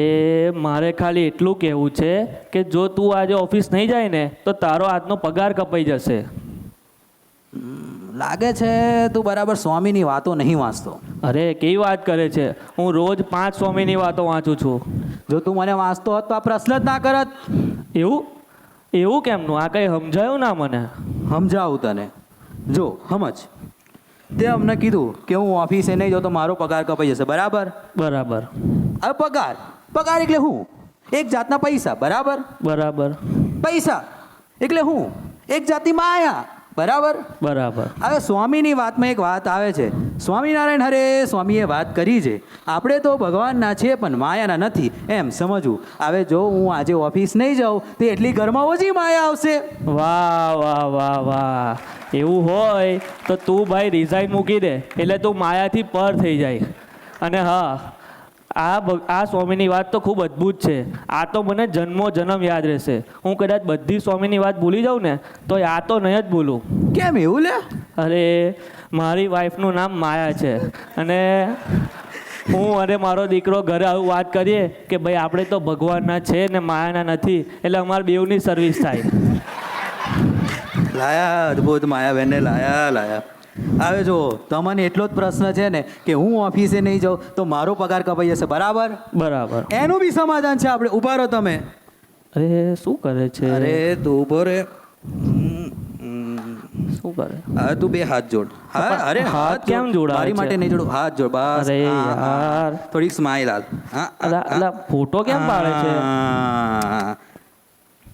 મારે ખાલી એટલું કહેવું છે કે જો તું આજે ઓફિસ નહીં જાય ને તો તારો આજનો પગાર કપાઈ જશે. લાગે છે તું બરાબર સ્વામીની વાતો નહીં વાંચતો. અરે કેવી વાત કરે છે, હું રોજ 5 સ્વામીની વાતો વાંચું છું. જો તું મને વાંચતો હોત તો આ પ્રશ્ન જ ના કરત. એવું કેમનું? આ કંઈ સમજાયું ના મને. સમજાવું તને. જો સમજ, તે અમને કીધું કે હું ઓફિસે નહીં જાઉં તો મારો પગાર કપાઈ જશે, બરાબર? બરાબર હવે પગાર એટલે હું એક જાતના પૈસા, બરાબર? બરાબર પૈસા એટલે હું એક જાતની માયા, બરાબર? બરાબર હવે સ્વામીની વાતમાં એક વાત આવે છે, સ્વામિનારાયણ હરે સ્વામીએ વાત કરી છે, આપણે તો ભગવાનના છીએ પણ માયાના નથી એમ સમજવું. હવે જો હું આજે ઓફિસ નહીં જાઉં તો એટલી ઘરમાં ઓછી માયા આવશે. વાહ વાહ વાહ વાહ, એવું હોય તો તું ભાઈ રિઝાઇન મૂકી દે એટલે તું માયાથી પર થઈ જાય. અને હા, આ સ્વામીની વાત તો ખૂબ અદ્ભુત છે. આ તો મને જન્મો જન્મ યાદ રહેશે. હું કદાચ બધી સ્વામીની વાત ભૂલી જાઉં ને તો આ તો નહીં જ ભૂલું. કેમ એવું લે? અરે મારી વાઈફનું નામ માયા છે અને હું અને મારો દીકરો ઘરે આવું વાત કરીએ કે ભાઈ આપણે તો ભગવાનના છે ને માયાના નથી, એટલે અમારે બેઉની સર્વિસ થાય. લાયા અદ્ભુત માયાબેનને લાયા. હવે જો તમને એટલો જ પ્રશ્ન છે ને કે હું ઓફિસે નહીં જાઉં તો મારો પગાર કપાઈ જશે, બરાબર? બરાબર. એનું બી સમાધાન છે. આપણે ઊભા રહો તમે. અરે શું કરે છે? અરે તું ઊભો રે. શું કરે? હવે તું બે હાથ જોડ. હા, અરે હાથ કેમ જોડાવે મારી છે? માટે નહીં જોડું, હાથ જોડ બસ. અરે હા, હા. યાર. થોડીક સ્માઈલ હાલ. હા, અલા ફોટો કેમ પાડે છે? હા.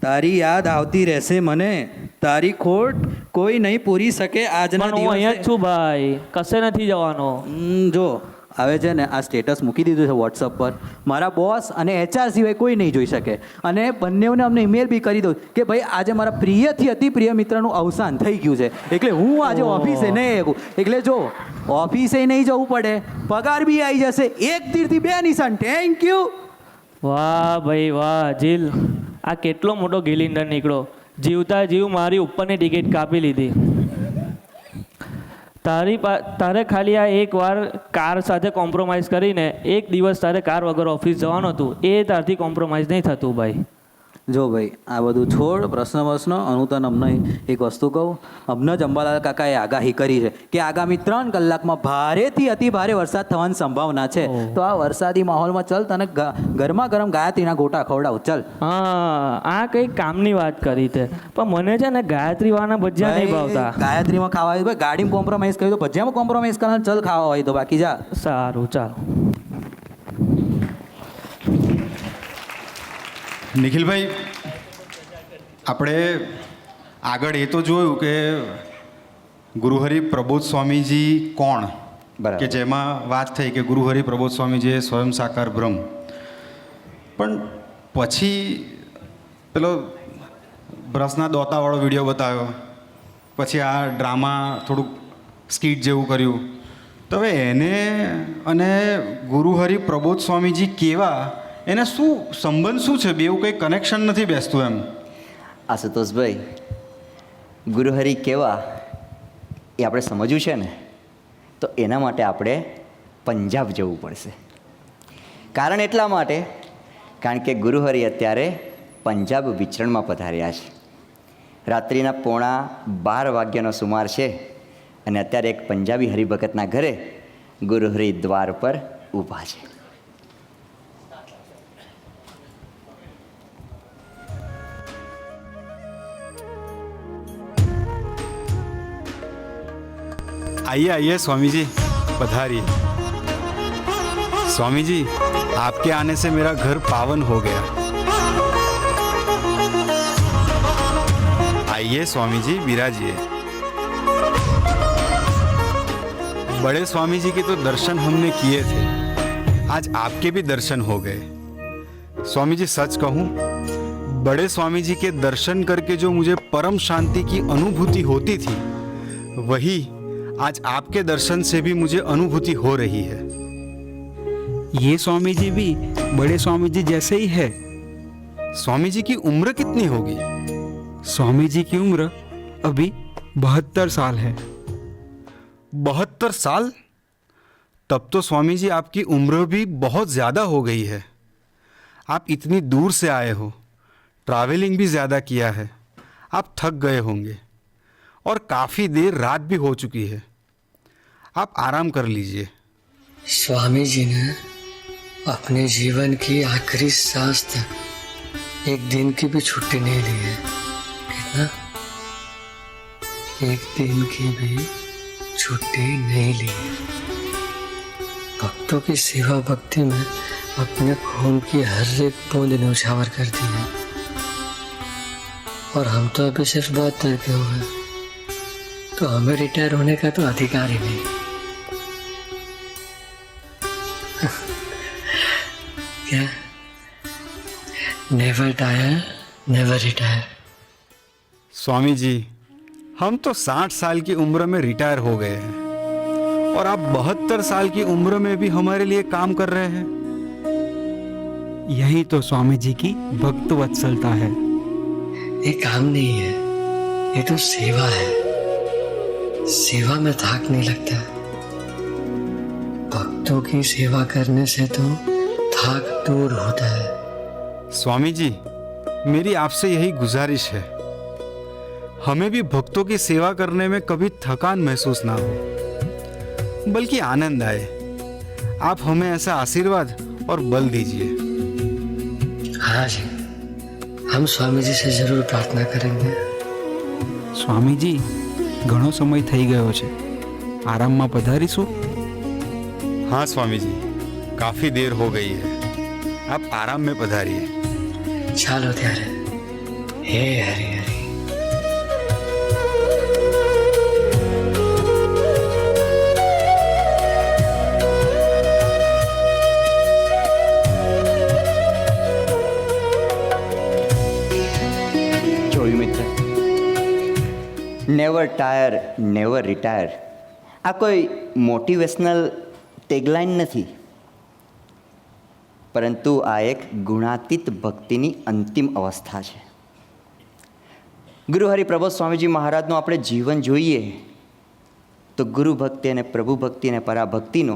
તારી યાદ આવતી રહેશે મને, તારી ખોટ કોઈ નહીં પૂરી શકે આજના પણ હું અહીંયા જ દિવસે. છું ભાઈ, કશે નથી જવાનો. જો હવે છે ને આ સ્ટેટસ મૂકી દીધું છે વોટ્સઅપ પર. મારા બોસ અને HR સિવાય કોઈ નહીં જોઈ શકે. અને બંનેઓને અમને ઈમેલ બી કરી દઉં કે ભાઈ આજે મારા પ્રિયથી અતિ પ્રિય મિત્રનું અવસાન થઈ ગયું છે, એટલે હું આજે ઓફિસે નહીં આવું. એટલે જો ઓફિસે નહીં જવું પડે, પગાર બી આવી જશે. એક તીરથી બે નિશાન. Thank you. વાહ ભાઈ વાહ જીલ, આ કેટલો મોટો ગિલિન્ડર નીકળ્યો. જીવતા જીવ મારી ઉપરની ટિકિટ કાપી લીધી. તારે ખાલી આ એક વાર કાર સાથે કોમ્પ્રોમાઇઝ કરીને એક દિવસ તારે કાર વગર ઓફિસ જવાનું હતું, એ તારથી કોમ્પ્રોમાઇઝ નહીં થતું ભાઈ. જો ભાઈ આ બધું છોડ, પ્રશ્ન હું તને અમને એક વસ્તુ કહું. અમને જ અંબાલાલ કાકાએ આગાહી કરી છે કે આગામી 3 કલાકમાં ભારેથી અતિ ભારે વરસાદ થવાની સંભાવના છે. તો આ વરસાદી માહોલમાં ચલ તને ગરમા ગરમ ગાયત્રીના ગોટા ખવડાવું. ચલ. હા, આ કઈ કામની વાત કરી તે, પણ મને છે ને ગાયત્રી વાળાના ભજીયા નહીં ભાવતા. ગાયત્રીમાં ખાવા હોય ભાઈ, ગાડીમાં કોમ્પ્રોમાઇઝ કર્યું તો ભજીયામાં કોમ્પ્રોમાઇઝ કરવાનું. ચલ ખાવા હોય તો, બાકી જા. સારું ચાલો. નિખિલભાઈ, આપણે આગળ એ તો જોયું કે ગુરુહરિ પ્રબોધ સ્વામીજી કોણ, બરાબર. કે જેમાં વાત થઈ કે ગુરુહરિ પ્રબોધ સ્વામીજી એ સ્વયં સાકાર બ્રહ્મ. પણ પછી પેલો બ્રશના દોતાવાળો વિડીયો બતાવ્યો, પછી આ ડ્રામા થોડુંક સ્કીટ જેવું કર્યું. તો હવે એને અને ગુરુહરિ પ્રબોધ સ્વામીજી કેવા, એને શું સંબંધ શું છે? બેવું કંઈ કનેક્શન નથી બેસતું એમ. આશુતોષભાઈ, ગુરુહરિ કેવા એ આપણે સમજવું છે ને, તો એના માટે આપણે પંજાબ જવું પડશે. કારણ એટલા માટે કારણ કે ગુરુહરિ અત્યારે પંજાબ વિચરણમાં પધાર્યા છે. રાત્રિના 11:15 વાગ્યાનો સુમાર છે અને અત્યારે એક પંજાબી હરિભગતના ઘરે ગુરુહરિ દ્વાર પર ઊભા છે. आइए आइए स्वामी जी, पधारिए. स्वामी जी, आपके आने से मेरा घर पावन हो गया. आइए स्वामी जी, विराजिए. बड़े स्वामी जी के तो दर्शन हमने किए थे, आज आपके भी दर्शन हो गए. स्वामी जी सच कहूँ, बड़े स्वामी जी के दर्शन करके जो मुझे परम शांति की अनुभूति होती थी, वही आज आपके दर्शन से भी मुझे अनुभूति हो रही है. ये स्वामी जी भी बड़े स्वामी जी जैसे ही है. स्वामी जी की उम्र कितनी होगी? स्वामी जी की उम्र अभी 72 साल है. 72 साल? तब तो स्वामी जी आपकी उम्र भी बहुत ज़्यादा हो गई है. आप इतनी दूर से आए हो, ट्रैवलिंग भी ज़्यादा किया है, आप थक गए होंगे और काफ़ी देर रात भी हो चुकी है. आप आराम कर लीजिए. स्वामी जी ने अपने जीवन की आखिरी सांस तक एक दिन की भी छुट्टी नहीं ली है. कितना? एक दिन की भी छुट्टी नहीं ली है। भक्तों की सेवा भक्ति में अपने खून की हर एक बूंद न्यौछावर कर दी है, और हम तो अभी सिर्फ 72 के हुए हैं, तो हमें रिटायर होने का तो अधिकार ही नहीं। क्या? Never tire never retire. Swami ji, हम तो 60 साल की उम्र में रिटायर हो गए हैं, और आप 72 साल की उम्र में भी हमारे लिए काम कर रहे हैं। यही तो स्वामी जी की भक्त वत्सलता है। ये काम नहीं है, ये तो सेवा है। सेवा में थाक नहीं लगता। भक्तों की सेवा करने से तो थाक दूर होता है। स्वामी जी, मेरी आपसे यही गुजारिश है, हमें भी भक्तों की सेवा करने में कभी थकान महसूस ना हो, बल्कि आनंद आए। आप हमें ऐसा आशीर्वाद और बल दीजिए। हाँ जी, हम स्वामी जी से जरूर प्रार्थना करेंगे। સ્વામી જી, ઘણો સમય થઈ ગયો છે, આરામમાં પધારીશું? हाँ स्वामी जी, काफी देर हो गई है, आप आराम में पधारिए। ચાલો ત્યારે, હે હરિ હરિ। જોયું મિત્ર, નેવર ટાયર નેવર રિટાયર આ કોઈ મોટિવેશનલ ટેગલાઇન નથી, પરંતુ આ એક ગુણાતીત ભક્તિની અંતિમ અવસ્થા છે. ગુરુ હરિપ્રબોધ સ્વામીજી મહારાજનું આપણે જીવન જોઈએ તો ગુરુ ભક્તિ અને પ્રભુ ભક્તિ અને પરાભક્તિનો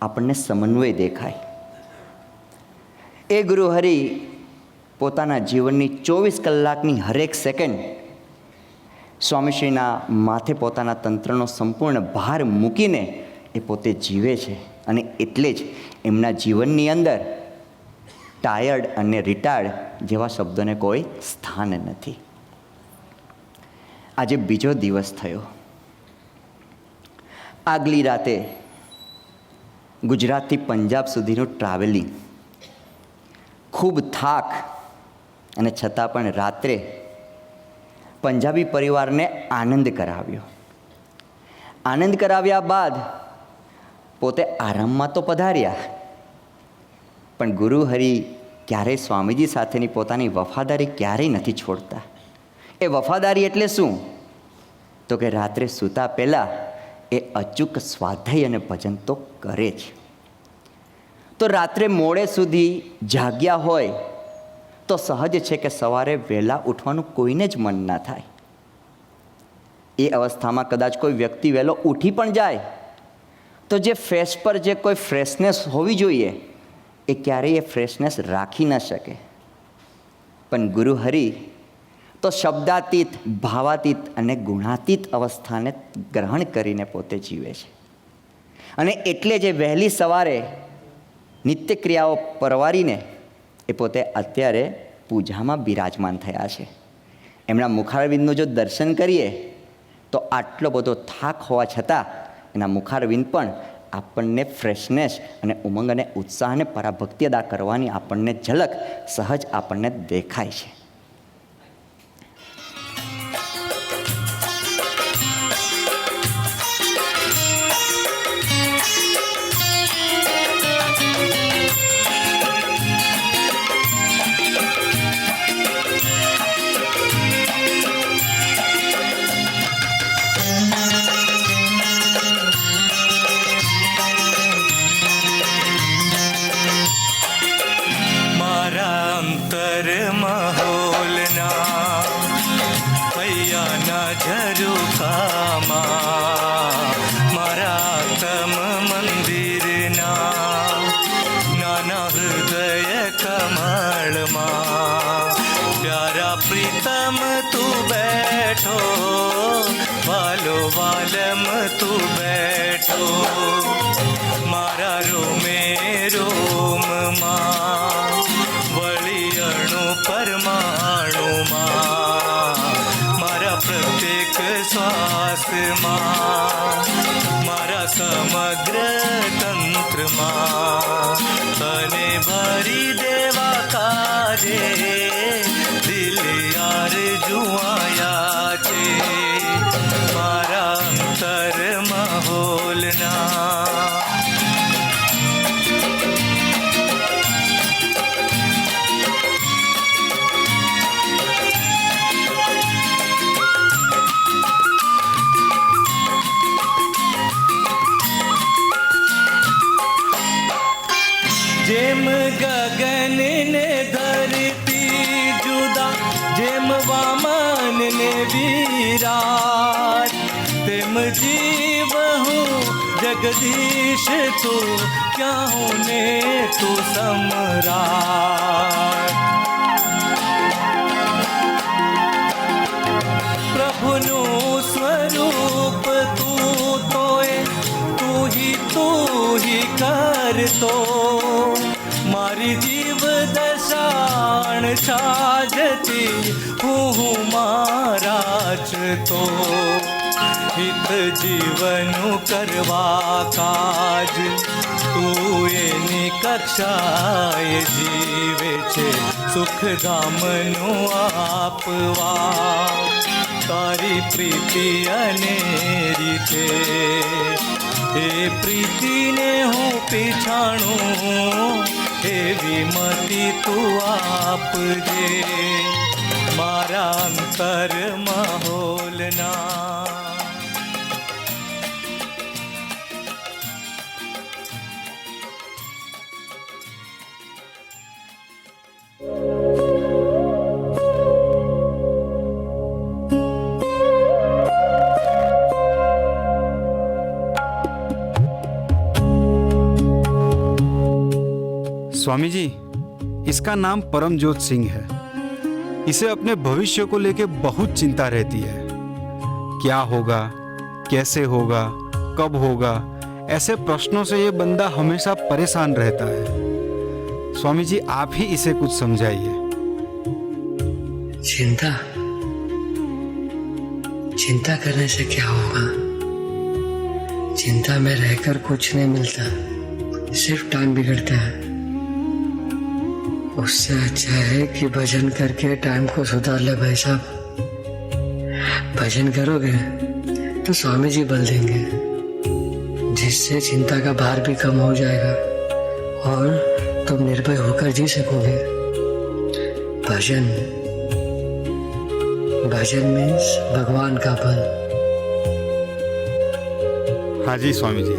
આપણને સમન્વય દેખાય. એ ગુરુ હરિ પોતાના જીવનની 24 કલાકની હરેક સેકન્ડ સ્વામીશ્રીના માથે પોતાના તંત્રનો સંપૂર્ણ ભાર મૂકીને એ પોતે જીવે છે, અને એટલે જ એમના જીવનની અંદર ટાયર્ડ અને રિટાયર્ડ જેવા શબ્દોને કોઈ સ્થાન નથી. આજે બીજો દિવસ થયો. આગલી રાતે ગુજરાતથી પંજાબ સુધીનું ટ્રાવેલિંગ, ખૂબ થાક, અને છતાં પણ રાત્રે પંજાબી પરિવારને આનંદ કરાવ્યો. આનંદ કરાવ્યા બાદ પોતે આરામમાં તો પધાર્યા, પણ ગુરુ હરિ ક્યારેય સ્વામીજી સાથેની પોતાની વફાદારી ક્યારેય નથી છોડતા. એ વફાદારી એટલે શું? તો કે રાત્રે સૂતા પહેલાં એ અચૂક સ્વાધ્યાય અને ભજન તો કરે જ. તો રાત્રે મોડે સુધી જાગ્યા હોય તો સહજ છે કે સવારે વહેલા ઉઠવાનું કોઈને જ મન ના થાય. એ અવસ્થામાં કદાચ કોઈ વ્યક્તિ વહેલો ઉઠી પણ જાય તો જે ફેસ પર જે કોઈ ફ્રેશનેસ હોવી જોઈએ એ ક્યારેય એ ફ્રેશનેસ રાખી ન શકે. પણ ગુરુ હરિ તો શબ્દાતીત, ભાવાતીત અને ગુણાતીત અવસ્થાને ગ્રહણ કરીને પોતે જીવે છે. અને એટલે જે વહેલી સવારે નિત્યક્રિયાઓ પરવારીને એ પોતે અત્યારે પૂજામાં બિરાજમાન થયા છે. એમના મુખારવિંદનું જો દર્શન કરીએ તો આટલો બધો થાક હોવા છતાં એના મુખારવિંદ પણ આપણને ફ્રેશનેસ અને ઉમંગ અને ઉત્સાહ અને પરાભક્તિ અદા કરવાની આપણને ઝલક સહજ આપણને દેખાય છે. શ્વાસમાં અંતરમાં તને ભરી દેવા કાજે દિલ યાર જુઆયા છે મારા અંતરમાં હોલના જેમ ગગન ને ધરતી જુદા જેમ વામન ને વિરાટ તેમ જીવ હું જગદીશ તું ક્યાં હું ને તું સમ્રાટ પ્રભુનું સ્વરૂપ તું તોય તું ही કરતો મારી જીવ દશાણ છાજતી હું મારાચતો હિત જીવનું કરવા કાજ તું એની કક્ષાએ જીવે છે સુખધામનું આપવા તારી પ્રીતિ અનેરી છે એ પ્રીતિને હું પીછાણું એવી મતી તું આપજે મારા અંતરમાં હોલના स्वामी जी, इसका नाम परमजोत सिंह है। इसे अपने भविष्य को लेके बहुत चिंता रहती है। क्या होगा, कैसे होगा, कब होगा, ऐसे प्रश्नों से ये बंदा हमेशा परेशान रहता है। स्वामी जी, आप ही इसे कुछ समझाइए। चिंता करने से क्या होगा? चिंता में रहकर कुछ नहीं मिलता, सिर्फ टाइम बिगड़ता है। उससे अच्छा है कि भजन करके टाइम को सुधार ले भाई साहब। भजन करोगे तो स्वामी जी बल देंगे, जिससे चिंता का भार भी कम हो जाएगा और तुम निर्भय होकर जी सकोगे। भजन भजन मीन्स भगवान का बल। हाँ जी स्वामी जी।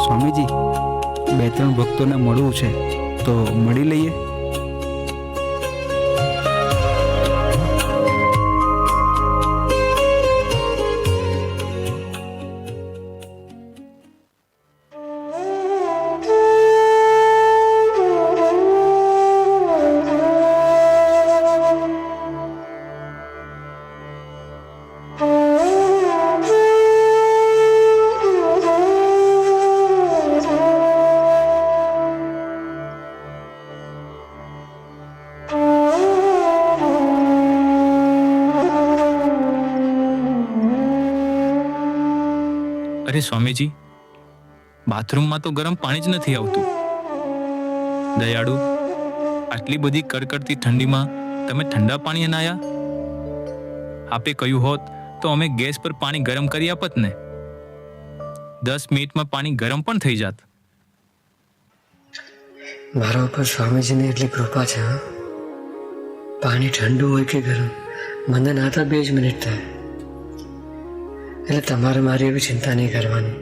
સ્વામીજી, બે ત્રણ ભક્તોને મળવું છે તો મળી લઈએ. અરે સ્વામીજી, બાથરૂમમાં તો ગરમ પાણી જ નથી આવતું. દયાળુ, આટલી બધી કડકડતી ઠંડીમાં તમે ઠંડા પાણીએ નાયા? આપે કહ્યું હોત તો અમે ગેસ પર પાણી ગરમ કરી આપત ને. 10 મિનિટમાં પાણી ગરમ પણ થઈ જાત. મારા ઉપર સ્વામીજીની એટલી કૃપા છે. પાણી ઠંડુ હોય કે ગરમ, મને નાતા 2 જ મિનિટ થાય. એટલે તમારે મારી એવી ચિંતા નહીં કરવાની.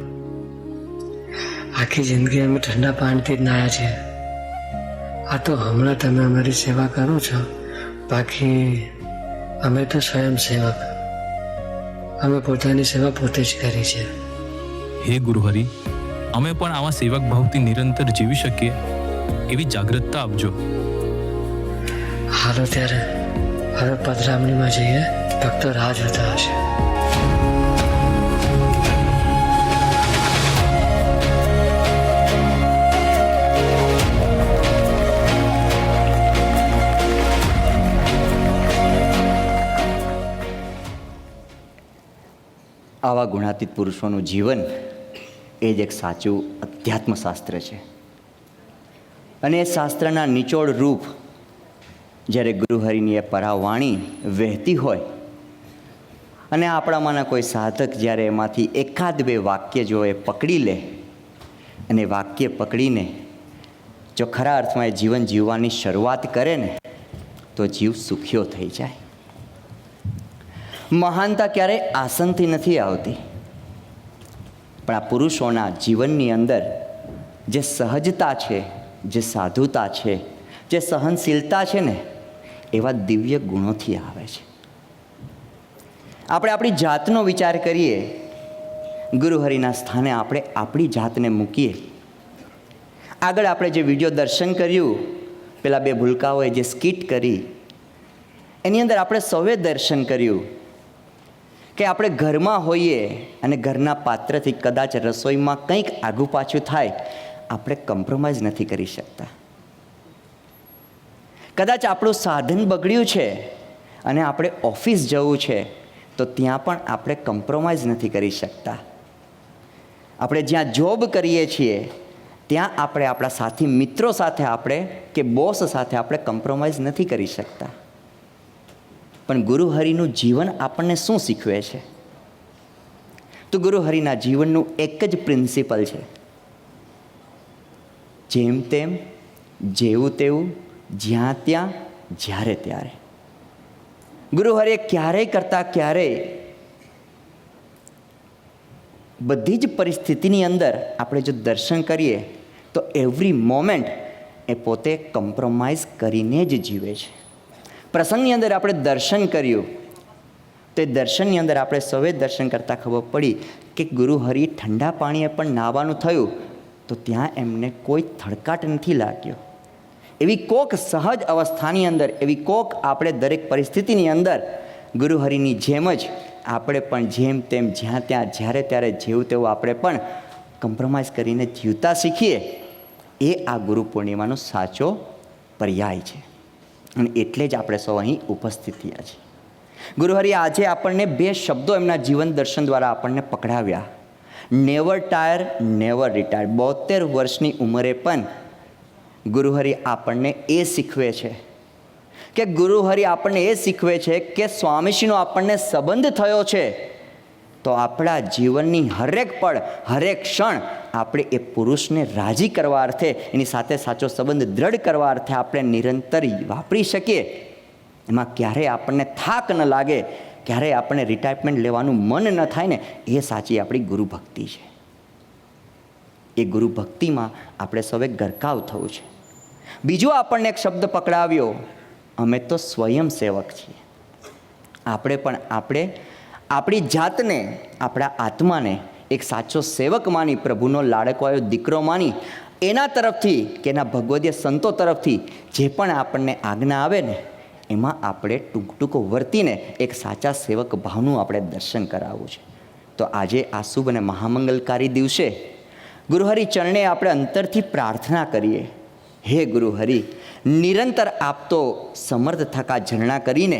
આખી જિંદગી અમે ઠંડા પાણીથી જ નાયા છીએ. આ તો હમણાં તમે અમારી સેવા કરો છો, બાકી અમે તો સ્વયં સેવક. અમે પોતાની સેવા પોતે જ કરી છે. હે ગુરુહરિ, અમે પણ આવા સેવક ભાવથી નિરંતર જીવી શકીએ એવી જાગૃતતા આપજો. હાલો ત્યારે હવે પધરામણીમાં જઈએ. ભક્તો રાહ જોતા હશે. આવા ગુણાતીત પુરુષોનું જીવન એ જ એક સાચું અધ્યાત્મશાસ્ત્ર છે. અને એ શાસ્ત્રના નિચોડ રૂપ જ્યારે ગુરુહરિની એ પરાવાણી વહેતી હોય અને આપણામાંના કોઈ સાધક જ્યારે એમાંથી એકાદ બે વાક્ય જો એ પકડી લે અને વાક્ય પકડીને જો ખરા અર્થમાં એ જીવન જીવવાની શરૂઆત કરે ને તો જીવ સુખ્યો થઈ જાય. મહાનતા ક્યારેય આસનથી નથી આવતી, પણ આ પુરુષોના જીવનની અંદર જે સહજતા છે, જે સાધુતા છે, જે સહનશીલતા છે ને, એવા દિવ્ય ગુણોથી આવે છે. આપણે આપણી જાતનો વિચાર કરીએ, ગુરુહરિના સ્થાને આપણે આપણી જાતને મૂકીએ. આગળ આપણે જે વિડીયો દર્શન કર્યું, પેલા બે ભૂલકાઓએ જે સ્કીટ કરી, એની અંદર આપણે સૌએ દર્શન કર્યું કે આપણે ઘરમાં હોઈએ અને ઘરના પાત્રથી કદાચ રસોઈમાં કંઈક આઘું પાછું થાય, આપણે કોમ્પ્રોમાઇઝ નથી કરી શકતા. કદાચ આપણું સાધન બગડ્યું છે અને આપણે ઓફિસ જવું છે, તો ત્યાં પણ આપણે કોમ્પ્રોમાઇઝ નથી કરી શકતા. આપણે જ્યાં જોબ કરીએ છીએ ત્યાં આપણે આપણા સાથી મિત્રો સાથે આપણે કે બોસ સાથે આપણે કોમ્પ્રોમાઇઝ નથી કરી શકતા. પણ ગુરુહરિનું જીવન આપણને શું શીખવે છે? તો ગુરુહરિના જીવનનું એક જ પ્રિન્સિપલ છે, જેમ તેમ, જેવું તેવું, જ્યાં ત્યાં, જ્યારે ત્યારે. ગુરુહરિએ ક્યારેય કરતાં ક્યારેય બધી જ પરિસ્થિતિની અંદર આપણે જો દર્શન કરીએ તો એવરી મોમેન્ટ એ પોતે કોમ્પ્રોમાઇઝ કરીને જ જીવે છે. પ્રસંગની અંદર આપણે દર્શન કર્યું, તો એ દર્શનની અંદર આપણે સૌએ દર્શન કરતાં ખબર પડી કે ગુરુહરિ ઠંડા પાણીએ પણ નાહવાનું થયું તો ત્યાં એમને કોઈ થડકાટ નથી લાગ્યો. એવી કોક સહજ અવસ્થાની અંદર, એવી કોક આપણે દરેક પરિસ્થિતિની અંદર ગુરુહરિની જેમ જ આપણે પણ જેમ તેમ, જ્યાં ત્યાં, જ્યારે ત્યારે, જેવું તેવું આપણે પણ કોમ્પ્રોમાઇઝ કરીને જીવતા શીખીએ. એ આ ગુરુ પૂર્ણિમાનો સાચો પર્યાય છે. અને એટલે જ આપણે સૌ અહીં ઉપસ્થિત થયા છીએ. ગુરુહરિ આજે આપણને બે શબ્દો એમના જીવન દર્શન દ્વારા આપણને પકડાવ્યા. Never tire, never retire. 72 વર્ષની ઉંમરે પણ ગુરુહરિ આપણને એ શીખવે છે કે ગુરુહરિ આપણને એ શીખવે છે કે સ્વામીશ્રીનો આપણને સંબંધ થયો છે તો આપણા જીવનની હરેક પળ, હરેક ક્ષણ આપણે એ પુરુષને રાજી કરવા અર્થે, એની સાથે સાચો સંબંધ દ્રઢ કરવા અર્થે આપણે નિરંતર વાપરી શકીએ. એમાં ક્યારેય આપણને થાક ન લાગે, ક્યારેય આપણને રિટાયરમેન્ટ લેવાનું મન ન થાય ને, એ સાચી આપણી ગુરુ ભક્તિ છે. એ ગુરુ ભક્તિમાં આપણે સૌએ ગરકાવ થવું છે. બીજો આપણને એક શબ્દ પકડાવ્યો, અમે તો સ્વયંસેવક છીએ. આપણે પણ આપણી જાતને, આપણા આત્માને એક સાચો સેવક માની, પ્રભુનો લાડકવાયો દીકરો માની, એના તરફથી કે એના ભગવદીય સંતો તરફથી જે પણ આપણને આજ્ઞા આવે ને, એમાં આપણે ટૂંક વર્તીને એક સાચા સેવક ભાવનું આપણે દર્શન કરાવવું છે. તો આજે આ શુભ અને મહામંગલકારી દિવસે ગુરુહરિ ચરણે આપણે અંતરથી પ્રાર્થના કરીએ, હે ગુરુહરિ, નિરંતર આપ તો સમર્થ થકા ઝરણા કરીને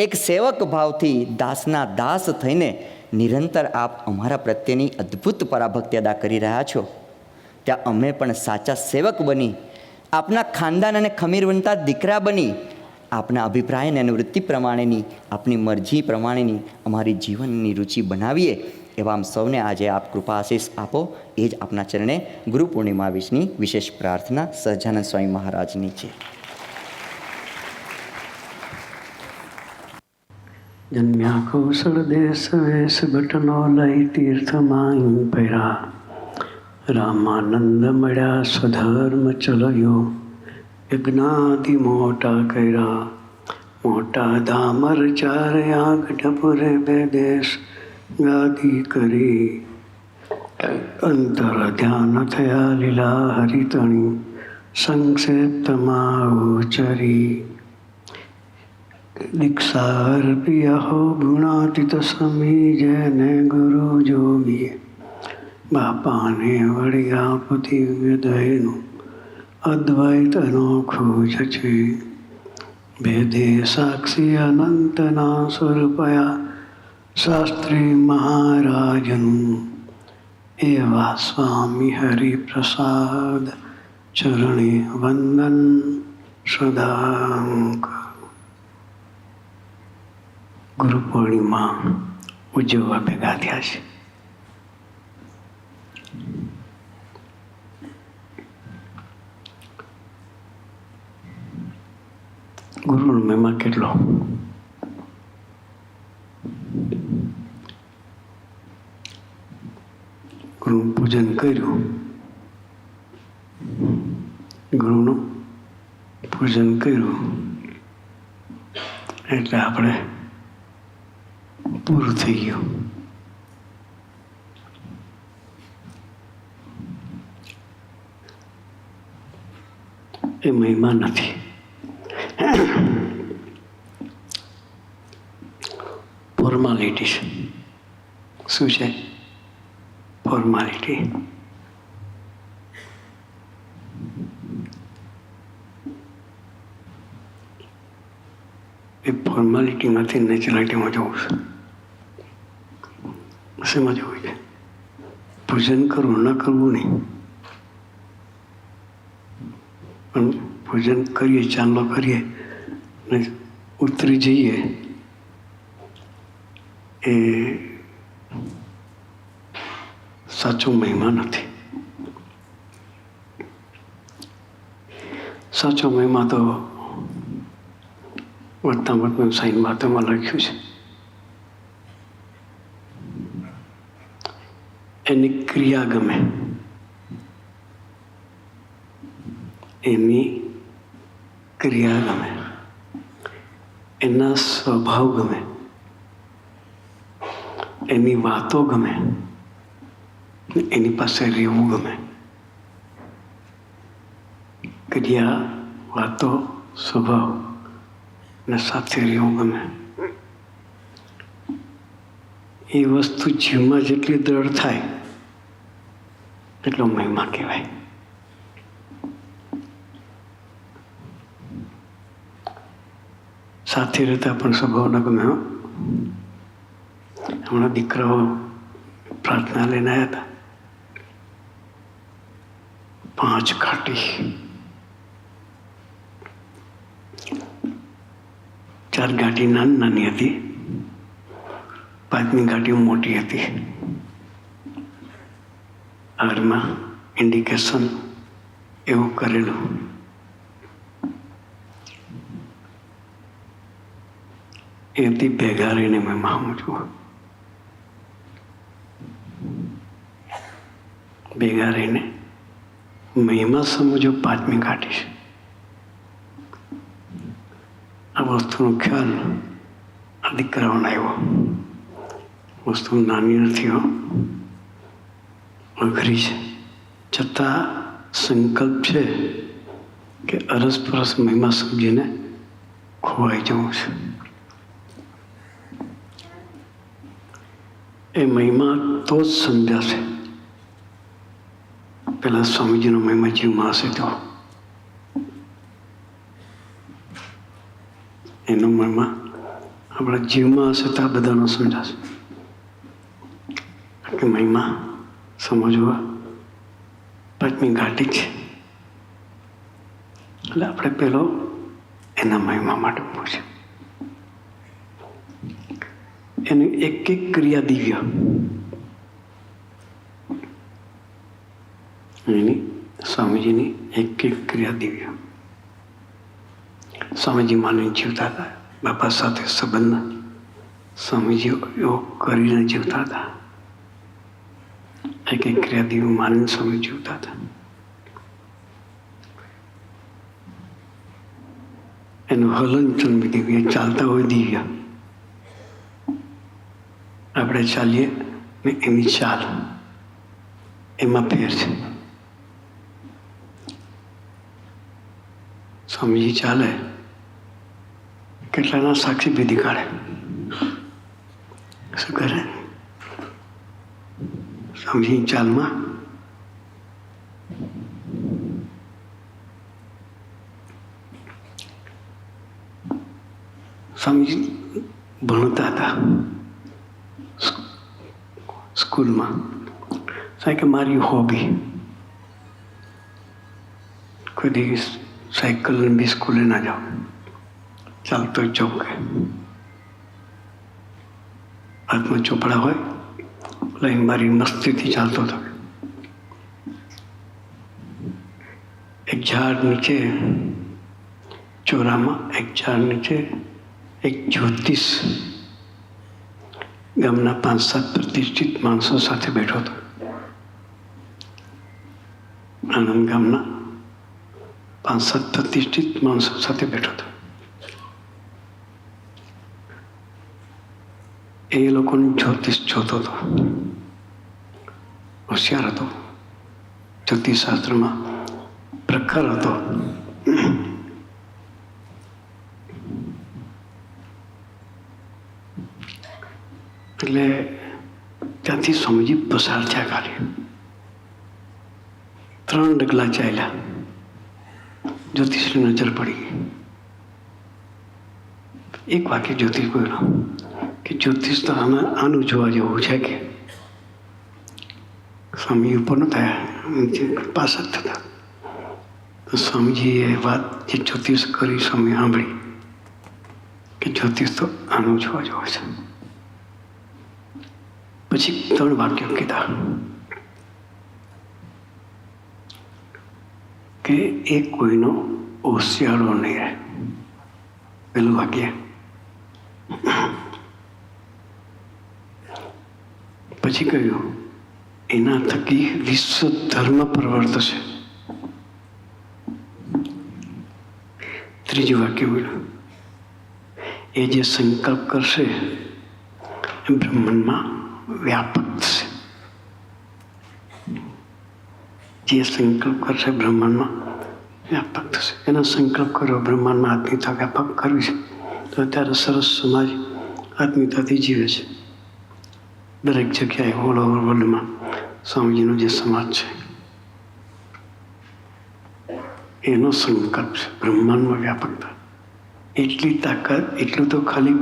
એક સેવક ભાવથી દાસના દાસ થઈને નિરંતર આપ અમારા પ્રત્યેની અદ્ભુત પરાભક્તિ અદા કરી રહ્યા છો. ત્યાં અમે પણ સાચા સેવક બની, આપના ખાનદાન અને ખમીરવંતા દીકરા બની, આપના અભિપ્રાય અને અનુવૃત્તિ પ્રમાણેની, આપની મરજી પ્રમાણેની અમારી જીવનની રુચિ બનાવીએ. એવા આમ સૌને આજે આપ કૃપા આશીષ આપો. એ જ આપના ચરણે ગુરુ પૂર્ણિમા વિશની વિશેષ પ્રાર્થના સહજાનંદ સ્વામી મહારાજની છે. જન્મ્યા કૌશળ દેશ વેશ બટનો લઈ તીર્થમાં પૈરા, રામાનંદ મળ્યા સ્વધર્મ ચલયો, યજ્ઞાદિ મોટા કર્યા, મોટા ધામર ચાર્યા, ગઢપુરે બે દેશ ગાદી કરી, અંતર ધ્યાન થયા લીલા હરિતણી, સંક્ષેપ્તમાં ઉચરી, દીક્ષા અર્પિયા હો ગુણાતીત સમી, જેને ગુરુ જોગીએ, બાપાને વળી આપ દિવ્ય દયનું અદ્વૈત અનોખું જ છે, ભેદે સાક્ષી અનંતના સ્વરૂપયા, શાસ્ત્રી મહારાજનું એવા સ્વામી હરિપ્રસાદ ચરણે વંદન સદા. ગુરુ પૂર્ણિમા ઉજવવા ભેગા થયા છે. ગુરુનો મહિમા કેટલો? ગુરુનું પૂજન કર્યું, ગુરુનું પૂજન કર્યું એટલે આપણે પૂરું થઈ ગયું. એ મહિમા નથી. ફોર્માલિટી છે. શું છે? ફોર્માલિટી. એ ફોર્માલિટીમાંથી નેચરલિટીમાં જવું છે. શેમાં જવું છે? પૂજન કરવું ન કરવું નહીં, પણ પૂજન કરીએ, ચાંદલો કરીએ ને ઉતરી જઈએ એ સાચો મહિમા નથી. સાચો મહિમા તો વર્તમાન સાઈન વાતોમાં લખ્યું છે. એની ક્રિયા ગમે, એની ક્રિયા ગમે, એના સ્વભાવ ગમે, એની વાતો ગમે, એની પાસે રહેવું ગમે. ક્રિયા, વાતો, સ્વભાવ ને સાથે રહેવું ગમે. એ વસ્તુ જીવમાં જેટલી દ્રઢ થાય એટલો મહિમા કહેવાય. સાથે રહેતા પણ સ્વભાવ ન ગમે. હમણાં દીકરાઓ પ્રાર્થના લઈને આવ્યા હતા. 5 ઘાટી, 4 ઘાટી નાની હતી, 5મી ઘાટી મોટી હતી. આગળમાં ઇન્ડિકેશન એવું કરેલું. એથી ભેગા રહીને મેં સમજવું. ભેગા રહીને મહિમા સમજો 5મી ઘાટી છે. આ વસ્તુનો ખ્યાલ આ દીકરાઓને આવ્યો. વસ્તુ નાની નથી હો, અઘરી છે. છતાં સંકલ્પ છે કે અરસપરસ મહિમા સમજીને ખોવાઈ જવું છે. એ મહિમા તો જ સમજાશે. પેલા સ્વામીજીનો મહિમા જીવમાં હશે તો એનો મહિમા આપણા જીવમાં હશે તો આ બધાનો સમજાશે. કે મહિમા સમજવા 5મી ઘાટી છે. એટલે આપણે પેલો એના મહિમા માટે પૂછે. એની એક એક ક્રિયા દિવ્ય. એની સ્વામીજીની એક એક ક્રિયા દિવ્ય. સ્વામીજી માનીને જીવતા હતા. બાપા સાથે સંબંધ સ્વામીજી એવો કરીને જીવતા હતા. એક એક ક્રિયા દિવ્ય માનીને સ્વામી જીવતા હતા. એનું હલનચલન બી દિવ્ય. ચાલતા હોય દિવ્ય. આપણે ચાલીએ ને એની ચાલ એમાં ફેર છે. સ્વામીજી ચાલે કેટલાના સાક્ષી ભેદી કાઢે. શું કરે? સ્વામીજીની ચાલમાં સ્વામીજી ભણતા હતા. સ્કૂલમાં. સાહેબ કે મારી હોબી કોઈ દિવસ સાયકલ લઈને બી સ્કૂલે ના જાઓ, ચાલતો જ જાઉં કે હાથમાં ચોપડા હોય લઈને મારી મસ્તીથી ચાલતો હતો. એક ઝાડ નીચે ચોરામાં એક ઝાડ નીચે એક જ્યોતિષ ગામના 5-7 પ્રતિષ્ઠિત માણસો સાથે બેઠો હતો. આનંદ ગામના 5-7 પ્રતિષ્ઠિત માણસો સાથે બેઠો હતો. એ લોકોનું જ્યોતિષ જોતો હતો. હોશિયાર હતો, જ્યોતિષશાસ્ત્રમાં પ્રખર હતો. એટલે ત્યાંથી સ્વામીજી પસાર થયા ખાલી 3 ડગલા ચાલ્યા, જ્યોતિષની નજર પડી ગઈ. એક વાક્ય જ્યોતિષ બોલ્યો કે જ્યોતિષ તો આનું જોવા જેવું છે કે સ્વામી ઉપર ન થયા, પાછા જ થતા. તો સ્વામીજીએ વાત જે જ્યોતિષ કરી સ્વામી સાંભળી કે જ્યોતિષ તો આનું જોવા જેવું છે. પછી 3 વાક્યો કીધા કે એ કોઈનો હોશિયારો નહીં રહે. પેલું વાક્ય. પછી કહ્યું એના થકી વિશ્વ ધર્મ પ્રવર્તશે. ત્રીજું વાક્ય બોલ્યું એ જે સંકલ્પ કરશે એ બ્રહ્માંડમાં વ્યાપક થશે. જે સંકલ્પ કરશે બ્રહ્માંડમાં વ્યાપક થશે. એનો સંકલ્પ કર્યો બ્રહ્માંડમાં આત્મીયતા વ્યાપક કરવી છે તો અત્યારે સરસ સમાજ આત્મીયતાથી જીવે છે. દરેક જગ્યાએ ઓલ ઓવર વર્લ્ડમાં સ્વામીજીનો જે સમાજ છે એનો સંકલ્પ છે બ્રહ્માંડમાં વ્યાપકતા. એટલી તાકાત, એટલું તો ખાલી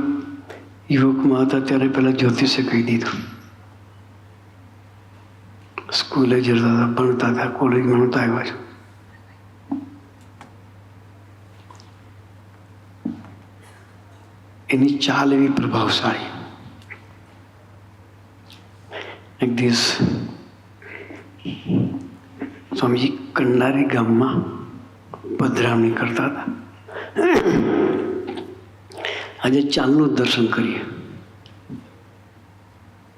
યુવકમાં હતા ત્યારે પહેલાં જ્યોતિષે કહી દીધું. સ્કૂલે જતા હતા, ભણતા હતા, કોલેજમાં નહોતા આવ્યા છે. એની ચાલ એવી પ્રભાવશાળી. એક દિવસ સ્વામીજી કંડારી ગામમાં પધરામણી કરતા હતા. આજે ચાલનું દર્શન કરીએ.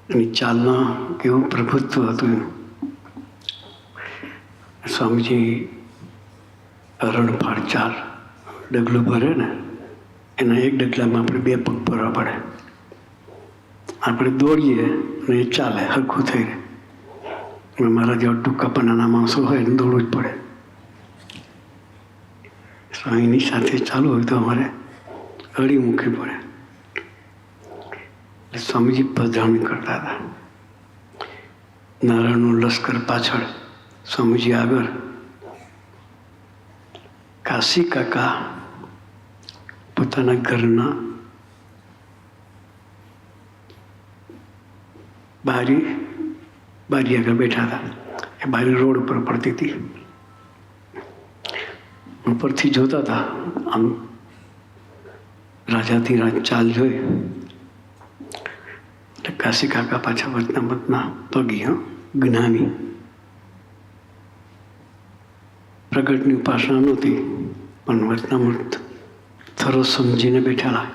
એની ચાલમાં કેવું પ્રભુત્વ હતું એનું. સ્વામીજી હરણફાળ ચાલ ડગલું ભરે ને એના એક ડગલામાં આપણે 2 પગ ભરવા પડે. આપણે દોડીએ અને એ ચાલે, હરખું થઈ રહે. મારા જેવા ટૂંકા પન્નાના માણસો હોય એને દોડવું જ પડે. સ્વામીની સાથે ચાલુ હોય તો અમારે અડી મૂકવી પડે. એટલે સ્વામીજી પધરામણી કરતા હતા. નારાયણનું લશ્કર પાછળ, સ્વામીજી આગળ. કાશી કાકા પોતાના ઘરના બારી આગળ બેઠા હતા. એ બારી રોડ ઉપર પડતી હતી. ઉપરથી જોતા હતા. આમ રાજાથી રાજ ચાલ જોઈ એટલે કાશી કાકા પાછા વચના પગી. જ્ઞાની, પ્રગટની ઉપાસના નહોતી પણ વચનામૃત થરો સમજીને બેઠેલા.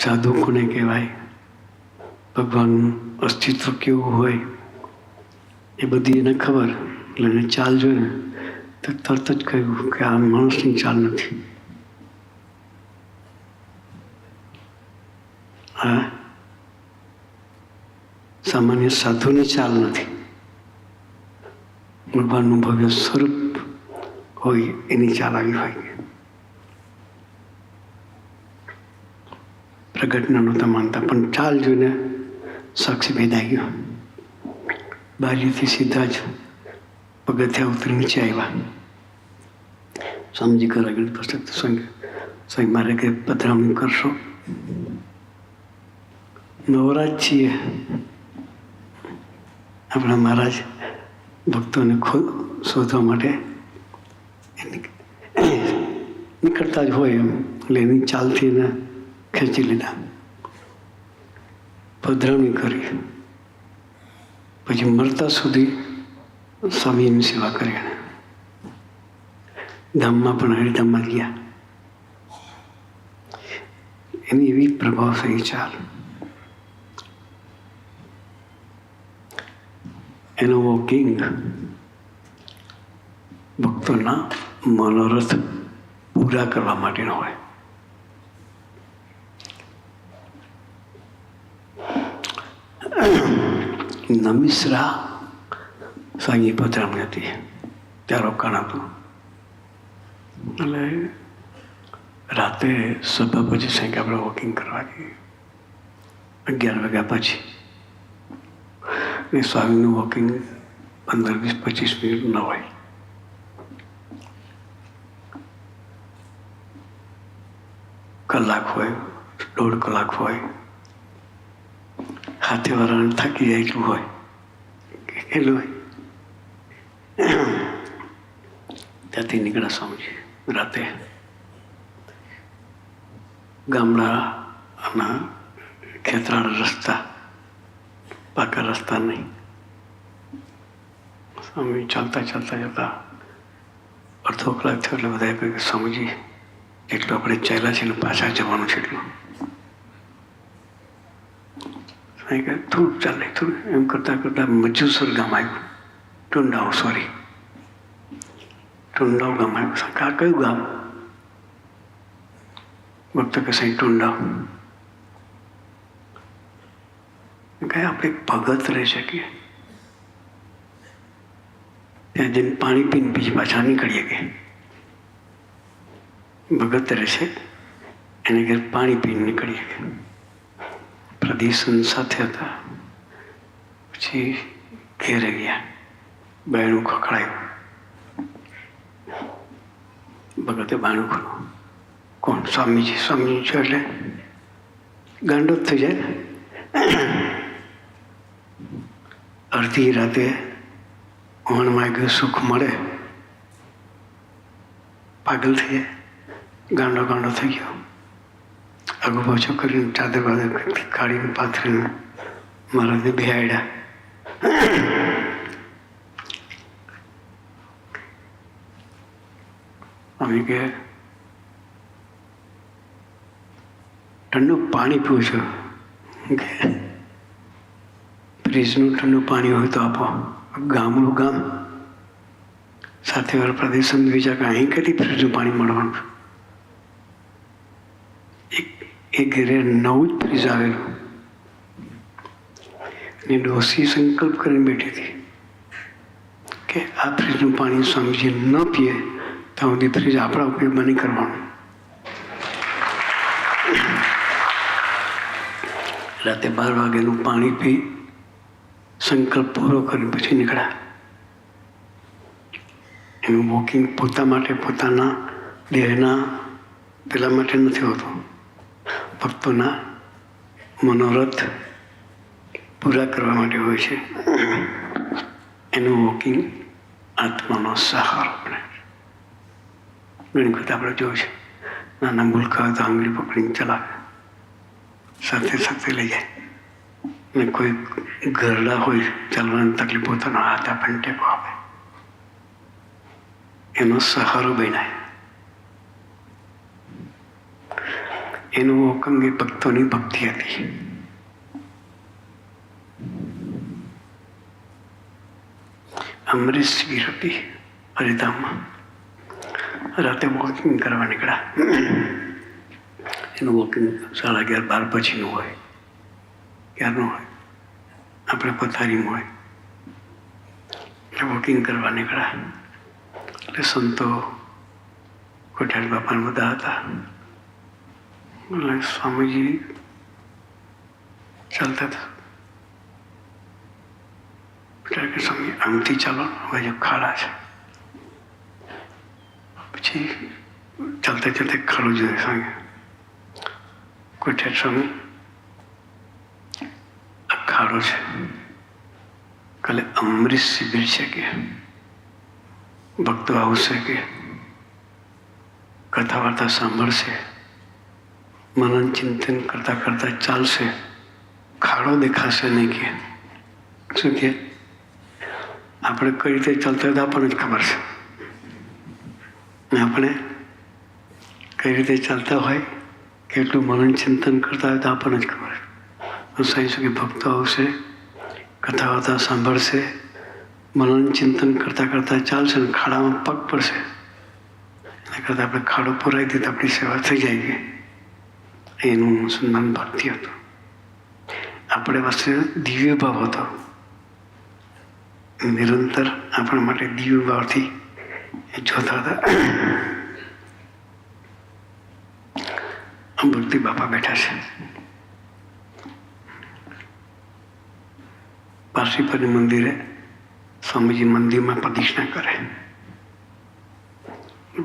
સાધુ કોને કહેવાય, ભગવાનનું અસ્તિત્વ કેવું હોય એ બધી એને ખબર. એટલે એને ચાલ જોઈને તો તરત જ કહ્યું કે આ માણસની ચાલ નથી, આ સામાન્ય સાધુની ચાલ નથી. ભગવાનનું ભવ્ય સ્વરૂપ હોય એની ચાલ આવી હોય. પ્રગટના નહોતા માનતા પણ ચાલ જોઈને સાક્ષી ભેદાઈ ગયો. બારીથી સીધા જ પગથિયા ઉતરી નીચે આવ્યા. સ્વામીજી ઘર આગળ સ્વામી મારે કે પધરામણી કરશો? નવરાજ છીએ આપણા મહારાજ ભક્તોને શોધવા માટે નીકળતા જ હોય એમ એટલે એની ચાલથી એને ખેંચી લીધા, પધરામણી કરી, પછી મરતા સુધી સ્વામીની સેવા કરી એને. ધામમાં પણ હરિધામમાં ગયા. એની એવી પ્રભાવશાળી ચાલ, એનો વોકિંગ ભક્તોના મનોરથ પૂરા કરવા માટેનો હોય. નમિશ્રા સાંજે પધરામણી હતી, ત્યાં રોકાણ હતું. એટલે રાતે સભા પછી સાંજે આપણે વોકિંગ કરવા જઈએ 11 વાગ્યા પછી. ને સ્વામીનું વોકિંગ 15, 20, 25 મિનિટ ન હોય. કલાક હોય, 1.5 કલાક હોય. હાથે વાળાને થાકી જાય એટલું હોય, એટલું હોય. ત્યાંથી નીકળ્યા સ્વામીજી રાતે. ગામડાના ખેતરાળ રસ્તા, પાકા રસ્તા નહીં. સ્વામી ચાલતા અડધો કલાક થયો એટલે બધાએ કહ્યું કે સ્વામીજી એટલું આપણે ચાલ્યા છે ને પાછા જવાનું છે એટલું. થોડું ચાલે, થોડું એમ કરતાં મજુસર ગામ આવ્યું. ટુંડાવ ગામ આવ્યું. આ કયું ગામ? ભક્ત કે સાંઈ ટુંડાવ. કઈ આપણે ભગત રહી શકીએ, ત્યાં જઈને પાણી પીને બીજી પાછા નીકળીએ. કે ભગત રહેશે એને ઘેર પાણી પીને નીકળીએ. પ્રદર્શન સાથે હતા. પછી ઘેરે ગયા, બાયણું ખખડાયું. ભગતે બાયણું ખોલ્યું. કોણ? સ્વામીજી. સ્વામીજી છો એટલે ગાંડો જ થઈ જાય. અડધી રાતે વણમાં ગયું, સુખ મળે, પાગલ થઈ જાય, ગાંડો થઈ ગયો. આગુ પાછો કરીને ચાદર કાઢીને પાથરીને મહારાજને બેહાડ્યા. અમે કે ઠંડુ પાણી પીવું છું. કે ફ્રીજનું ઠંડુ પાણી હોય તો આપો. ગામનું ગામ સાથે વાર પ્રદેશન બીજા કે અહીં કદી ફ્રીજનું પાણી મળવાનું. એક ઘરે નવું જ ફ્રીજ આવેલું ને ડોસી સંકલ્પ કરીને બેઠી હતી કે આ ફ્રીજનું પાણી સ્વામીજી ન પીએ ત્યાં સુધી ફ્રીજ આપણા ઉપયોગમાં નહીં કરવાનું. રાતે 12 વાગ્યાનું પાણી પી સંકલ્પ પૂરો કરી પછી નીકળ્યા. એનું વોકિંગ પોતા માટે, પોતાના દેહના પેલા માટે નથી હોતું, ભક્તોના મનોરથ પૂરા કરવા માટે હોય છે. એનું વોકિંગ આત્માનો સહારો બને. ઘણી વખત આપણે જોયું છે, નાના મુલકા હોય તો આંગળી પકડીને ચલાવે, સાથે લઈ જાય. ને કોઈ ઘરડા હોય ચાલવાની તકલીફ, પોતાનો હાથ આપણને ટેકો આપે, એનો સહારો બનાય. એનું વોકિંગ એ ભક્તોની ભક્તિ હતી. અમરીશ વીર હતી હરિધામમાં. રાતે વોકિંગ કરવા નીકળ્યા. એનું વોકિંગ 11:30, 12 પછીનું હોય. ક્યારનું હોય? આપણે પથારીમાં હોય એટલે વોકિંગ કરવા નીકળ્યા. એટલે સંતો કોઠારી બાપાને બધા હતા. એટલે સ્વામીજી ચાલતા હતા. કે સ્વામી આમથી ચાલો, હવે જો ખાડા છે. પછી ચાલતા ખાડું જોઈએ. સ્વામી કોઠારી સ્વામી અખાડો છે, કાલે અમૃત શિબિર છે કે ભક્તો આવશે કે કથા વાર્તા સાંભળશે, મનન ચિંતન કરતા કરતા ચાલશે, ખાડો દેખાશે નહીં કે શું કે આપણે કઈ રીતે ચાલતા હોય તો આપણને જ ખબર છે, ને આપણે કઈ રીતે ચાલતા હોય કેટલું મનન ચિંતન કરતા હોય તો આપણને જ ખબર છે. સાંઈ કે ભક્તો આવશે, કથા વાર્તા સાંભળશે, મનન ચિંતન કરતા કરતા ચાલશે ને ખાડામાં પગ પડશે, એના કરતાં આપણે ખાડો પુરાઈ દઈએ તો આપણી સેવા થઈ જાય. એનું મુસલમાન ભક્તિ હતું. આપણે પાસે દિવ્ય ભાવ હતો, નિરંતર આપણા માટે દિવ્ય ભાવથી એ જોતા હતા. ભક્તિ બાપા બેઠા છે, પારસીપરી મંદિરે સ્વામીજી મંદિરમાં પ્રદક્ષિણા કરે.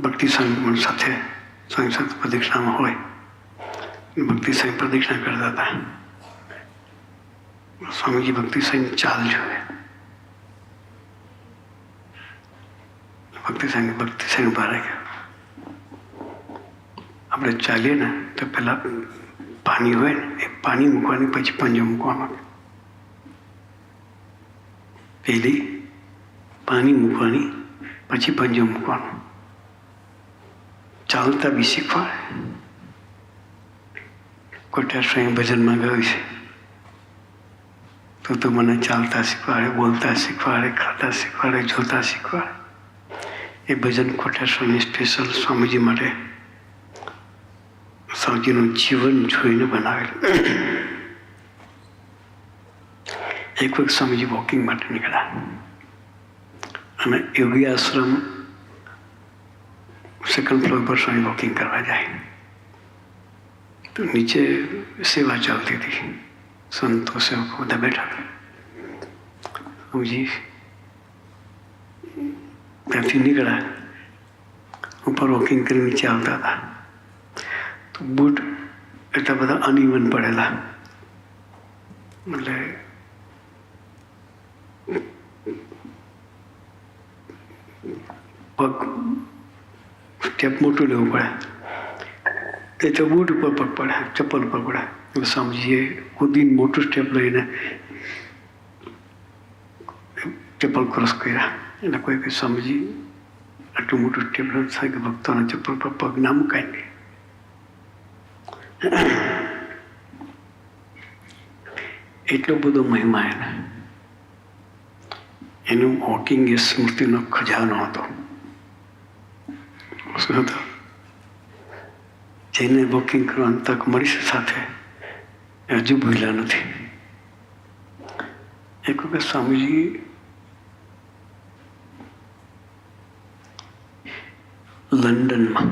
ભક્તિ સંઘ સાથે સ્વામી સાથે પ્રદક્ષિણામાં હોય. ભક્તિ સંઘ પ્રદક્ષિણા કરતા હતા. સ્વામીજી ભક્તિ સંઘ ચાલ જોવે. ભક્તિ સંઘ બહાર ગયા. આપણે ચાલીએ ને તો પેલા પાણી હોય ને એ પાણી મૂકવાની પછી પંજો મૂકવાનો. પહેલી પાણી મૂકવાની પછી પંજો મૂકવાનો. ચાલતા બી શીખવાડે. કોઠાર સ્વયં ભજનમાં ગયું છે તો મને ચાલતા શીખવાડે, બોલતા શીખવાડે, ખાતા શીખવાડે, જોતા શીખવાડે. એ ભજન કોઠાર સ્વામી સ્પેશિયલ સ્વામીજી માટે સ્વામીજીનું જીવન જોઈને બનાવેલું. એક વખત સ્વામીજી વોકિંગ માટે નીકળ્યા અને યોગી આશ્રમ સેકન્ડ ફ્લોર પર સ્વામી વોકિંગ કરવા જાય તો નીચે સેવા ચાલતી હતી. સંતો સેવકો બધા બેઠા. સ્વામીજી ત્યાંથી નીકળ્યા, ઉપર વોકિંગ કરી નીચે આવતા હતા તો બૂટ એટલા બધા અનઇવન પડેલા, એટલે પગ સ્ટેપ મોટું લેવું પડે તે તો બૂટ ઉપર પગ પડે, ચપ્પલ ઉપર પડે. સ્વામીજીએ કૂદીને મોટું સ્ટેપ લઈને ચપ્પલ ક્રોસ કર્યા. એટલે કોઈ કે સ્વામીજી આટલું મોટું સ્ટેપ થાય કે ભક્તોના ચપ્પલ પર પગ ના મુકાય નહીં. એટલો બધો મહિમા એને. એનું વોકિંગ એ સ્મૃતિનો ખજાનો હતો. શું હતો? જેને વોકિંગ કરવાની તક મળી છે સાથે હજુ ભૂલ્યા નથી. એક વખત સ્વામીજી લંડનમાં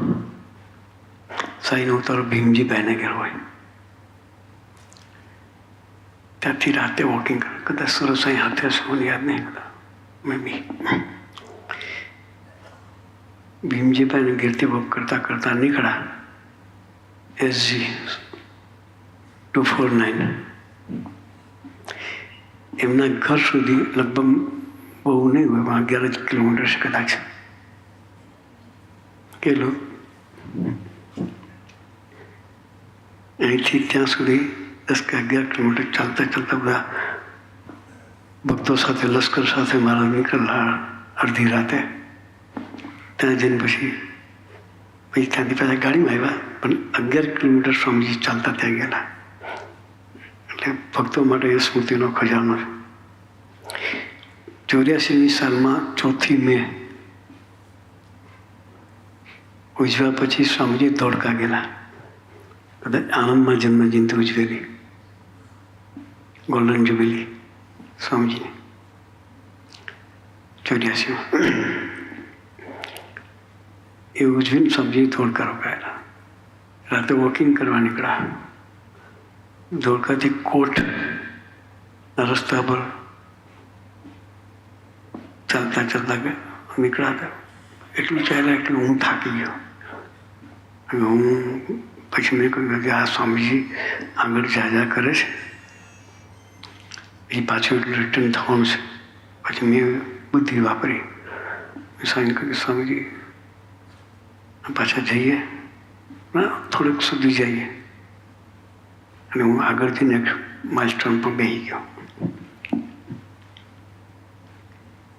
સાઈનો ઉતારો ભીમજીભાઈને ઘેર હોય, ત્યાંથી રાતે વોકિંગ કરે. કદાચ સુરત સાઈ હાથે હશે, મને યાદ નહીં. મેં બી ભીમજીભાઈને ઘેરથી વોક કરતા કરતા નીકળ્યા. SG 249 એમના ઘર સુધી લગભગ બહુ નહીં હોય, 11 કિલોમીટર છે કદાચ. કેટલું? અહીંથી ત્યાં સુધી 10 કે 11 કિલોમીટર ચાલતા ચાલતા બધા ભક્તો સાથે, લશ્કર સાથે મારા નીકળેલા અડધી રાતે. ત્યાં જઈને પછી ત્યાંથી પાછા ગાડીમાં આવ્યા, પણ 11 કિલોમીટર સ્વામીજી ચાલતા ત્યાં ગયેલા. એટલે ભક્તો માટે એ સ્મૃતિનો ખજાનો છે. 84ની સાલમાં 4 મે ઉજવ્યા પછી સ્વામીજી ધોળકા ગયેલા. કદાચ આણંદમાં જન્મજયંતિ ઉજવેલી, ગોલ્ડન જ્યુબિલી સ્વામીજીની 84માં. એ ઉજવીને સ્વામીજી ધોળકા રોકાયેલા. રાતે વોકિંગ કરવા નીકળ્યા. ધોળકાથી કોટ રસ્તા પર ચાલતા ચાલતા નીકળ્યા હતા. એટલું ચાલ્યા એટલું હું થાકી ગયો. હું પછી મેં કહ્યું કે આ સ્વામીજી આગળ જા કરે છે, એ પાછું એટલું રિટર્ન થવાનું છે. પછી મેં બુદ્ધિ વાપરી. મેં સ્વામીને કહ્યું સ્વામીજી પાછા જઈએ, થોડુંક સુધી જઈએ. અને હું આગળથી નેક્સ્ટ માઇલસ્ટોન પર બેસી ગયો.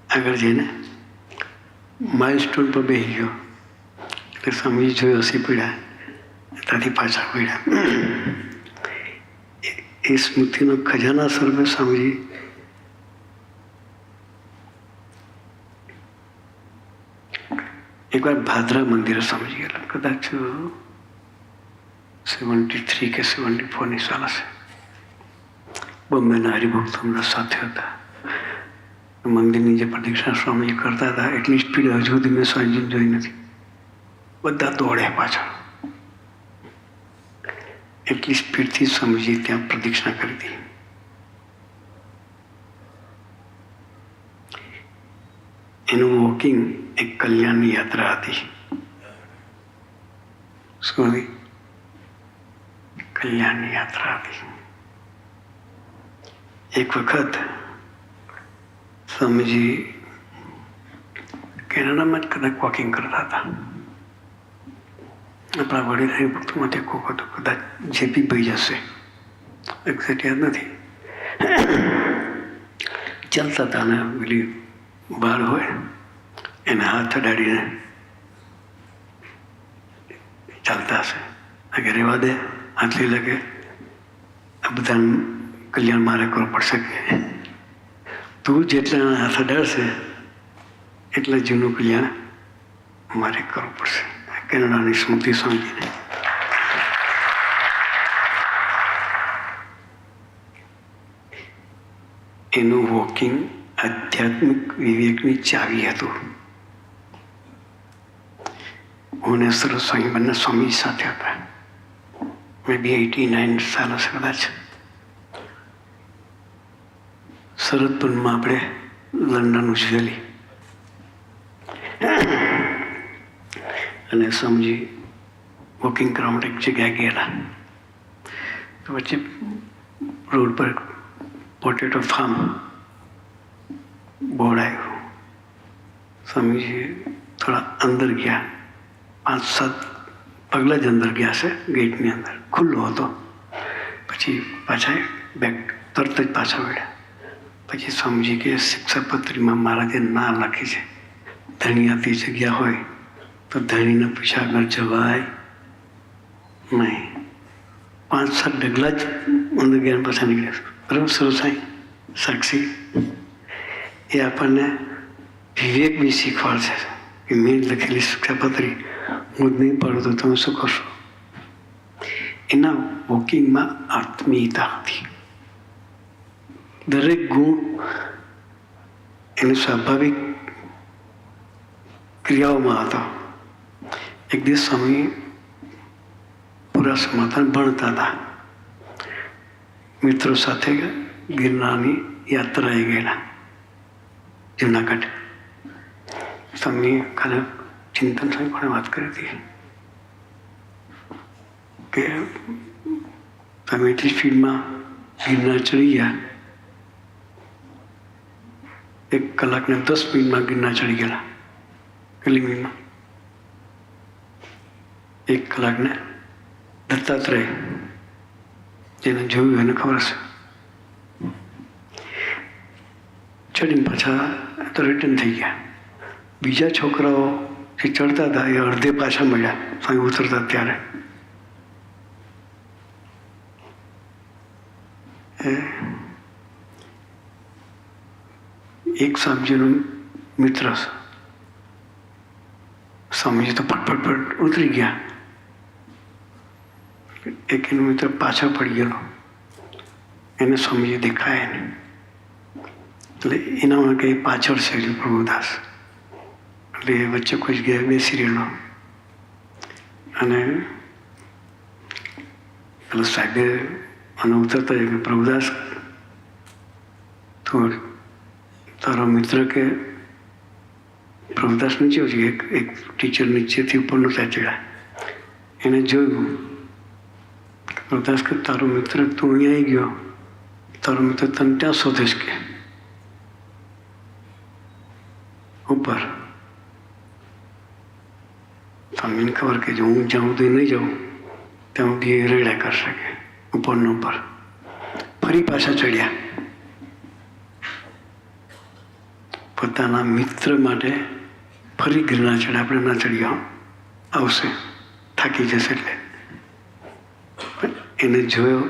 આગળ જઈને માઇલસ્ટોન પર બેસી ગયો એટલે સ્વામીજી જોઈ હસી પડ્યા, ત્યાંથી પાછા પડ્યા. એ સ્મૃતિનો ખજાના સ્વરૂપે સ્વામીજી એકવાર ભાદરા મંદિરે સમજી ગયેલા, કદાચ 73 કે 74ની સાલ હશે. બોમ્બેના હરિભક્તો હમણાં સાથે હતા. મંદિરની જે પ્રદક્ષિણા સ્વામી કરતા હતા એટલી સ્પીડ હજુ સુધી મેં સ્વામીજીને જોઈ નથી. બધા દોડ્યા પાછળ. એટલી સ્પીડથી સ્વામીજી ત્યાં પ્રદક્ષિણા કરી હતી. એનું વોકિંગ એક કલ્યાણની યાત્રા હતી. શું હતી? કલ્યાણની યાત્રા હતી. એક વખત સ્વામીજી કેનેડામાં જ કદાચ વોકિંગ કરતા હતા. આપણા વડીલ હરિભક્તોમાંથી કોક હતો, કદાચ જેપી ભાઈ જશે, એક્ઝેક્ટ યાદ નથી. ચાલતા હતા અને પેલી બાર હોય એને હાથ અડાડીને ચાલતા હશે. આગે રહેવા દે, હાથ લઈ લાગે, આ બધાનું કલ્યાણ મારે કરવું પડશે કે તું જેટલા હાથ અડાડશે એટલા જૂનું કલ્યાણ મારે કરવું પડશે. કેનેડાની સ્મૃતિ સમજીને એનું વોકિંગ આધ્યાત્મિક વિવેકની ચાવી હતું. હું ને સરસ સ્વામી બંને સ્વામી સાથે હતા. મે બી 89 સાલ હશે કદાચ. શરદપુરમાં આપણે લંડન ઉજવેલી અને સ્વામીજી વોકિંગ કરવા માટે એક જગ્યાએ ગયેલા. તો વચ્ચે રોડ પર પોટેટો ફાર્મ બોર્ડ આવ્યું. સ્વામીજી થોડા અંદર ગયા, 5-7 પગલાં જ અંદર ગયા છે. ગેટની અંદર ખુલ્લો હતો. પછી પાછા બેગ તરત જ પાછા વળ્યા. પછી સ્વામીજી કે શિક્ષાપત્રીમાં મહારાજે ના લખી છે, ધણિયાતી જગ્યા હોય તો ધણીને પૂછ્યા આગળ જવાય નહીં. 5-7 ડગલા જ અંદર ગયા પાછા નીકળ્યા. બરાબર સરસ સાંઈ સાક્ષી એ આપણને વિવેક બી શીખવાડશે કે મેં લખેલી શિક્ષાપત્રી હું જ નહીં પાડું તો તમે શું કરશો. એના વોકિંગમાં આત્મીયતા હતી. દરેક ગુણ એની સ્વાભાવિક ક્રિયાઓમાં હતો. એક દિવસ સ્વામી પૂરા સમાધાન ભણતા હતા. મિત્રો સાથે ગિરનારની યાત્રાએ ગયેલા જુનાગઢ. સ્વામી કાલે ચિંતન સ્વામી પણ વાત કરી હતી કે તમે એટલી સ્પીડમાં ગિરનાર ચડી ગયા, 1 કલાકને 10 મિનિટમાં ગિરનાર ચડી ગયેલા. કેટલી મિનિટમાં? 1 કલાકને દત્તાત્રેય, જેને જોયું એને ખબર હશે. ચડીને પાછા તો રિટર્ન થઈ ગયા. બીજા છોકરાઓ જે ચડતા હતા એ અડધે પાછા મળ્યા સ્વામી ઉતરતા ત્યારે. એક સ્વામીજીનો મિત્ર, સ્વામીજી તો ફટફટ ઉતરી ગયા. એક એનો મિત્ર પાછળ પડી ગયેલો, એને સ્વામીજી દેખાય નહીં. એટલે એના માટે પાછળ છે પ્રભુદાસ. એટલે એ વચ્ચે કોઈ જગ્યાએ બેસી રહેલો અને પેલો સાહેબે મને ઉતરતા કે પ્રભુદાસ તો તારો મિત્ર કે પ્રભુદાસ નીચે છે. એક ટીચર નીચેથી ઉપર નહોતા ચડ્યા. એને જોયું. પ્રભુદાસ કે તારો મિત્ર તું અહીંયા આવી ગયો, તારો મિત્ર તને ત્યાં શોધીશ કે ઉપર. સ્વામીને ખબર કે જો હું જ્યાં સુધી નહીં જાઉં ત્યાં સુધી એ રેડા કરશે કે ઉપરનો ઉપર. ફરી પાછા ચડ્યા. પોતાના મિત્ર માટે ફરી ગિરનાર ચડ્યા. આપણે ના ચડ્યા, આવશે, થાકી જશે એટલે. પણ એને જોયો,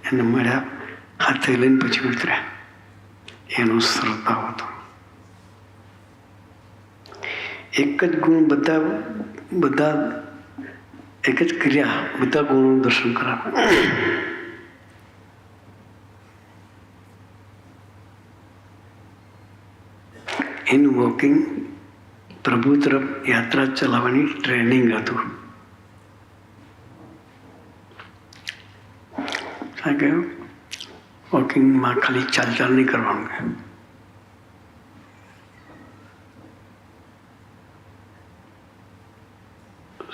એને મળ્યા, હાથે લઈને પછી ઉતર્યા. એનો શ્રદ્ધાવ હતો. એક જ ગુણ બધા એક જ ક્રિયા બધા ગુણોનું દર્શન કરાવે. એનું વોકિંગ પ્રભુ તરફ યાત્રા ચલાવવાની ટ્રેનિંગ હતું. કારણ કે વોકિંગમાં ખાલી ચાલ નહીં કરવાનું.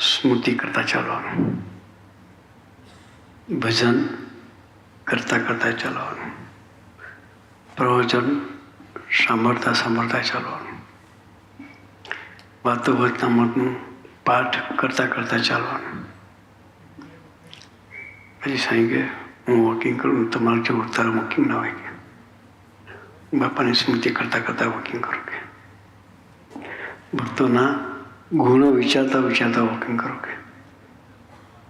સ્મૃતિ કરતા ચાલવાનું, ભજન કરતા ચાલવાનું, પ્રવચન સાંભળતા ચાલવાનું, વાતો વચનામૃતનું પાઠ કરતા ચાલવાનું. પછી સાંઈ કે હું વોકિંગ કરું, તમારે જો ઉતાર વોકિંગ ના હોય કે બાપાની સ્મૃતિ કરતા વોકિંગ કરું કે ભક્તોના ગુણો વિચારતા વોકિંગ કરો કે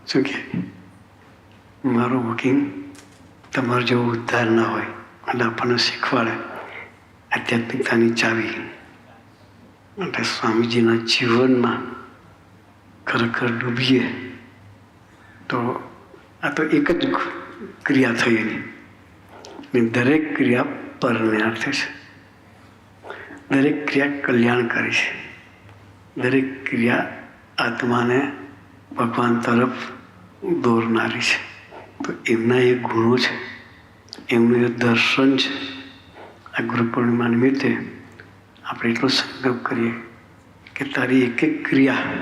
શું કે મારું વોકિંગ તમારો જેવો ઉદ્ધાર ના હોય. એટલે આપણને શીખવાડે આધ્યાત્મિકતાની ચાવી. એટલે સ્વામીજીના જીવનમાં ખરેખર ડૂબીએ તો આ તો એક જ ક્રિયા થઈ એની. દરેક ક્રિયા પરમાર્થે છે, દરેક ક્રિયા કલ્યાણકારી છે, દરેક ક્રિયા આત્માને ભગવાન તરફ દોરનારી છે. તો એમના એ ગુણો છે, એમનું એ દર્શન છે. આ ગુરુ પૂર્ણિમા નિમિત્તે આપણે એટલો સંકલ્પ કરીએ કે તારી એક ક્રિયા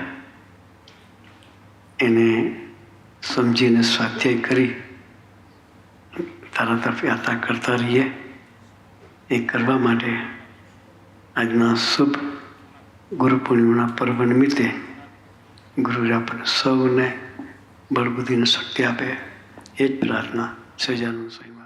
એને સમજીને સ્વાધ્યાય કરી તારા તરફ યાત્રા કરતા રહીએ. એ કરવા માટે આજના શુભ ગુરુ પૂર્ણિમાના પર્વ નિમિત્તે ગુરુએ આપણને સૌને બળબુદ્ધિને શક્તિ આપે એ જ પ્રાર્થના સજાનું સ્વયં.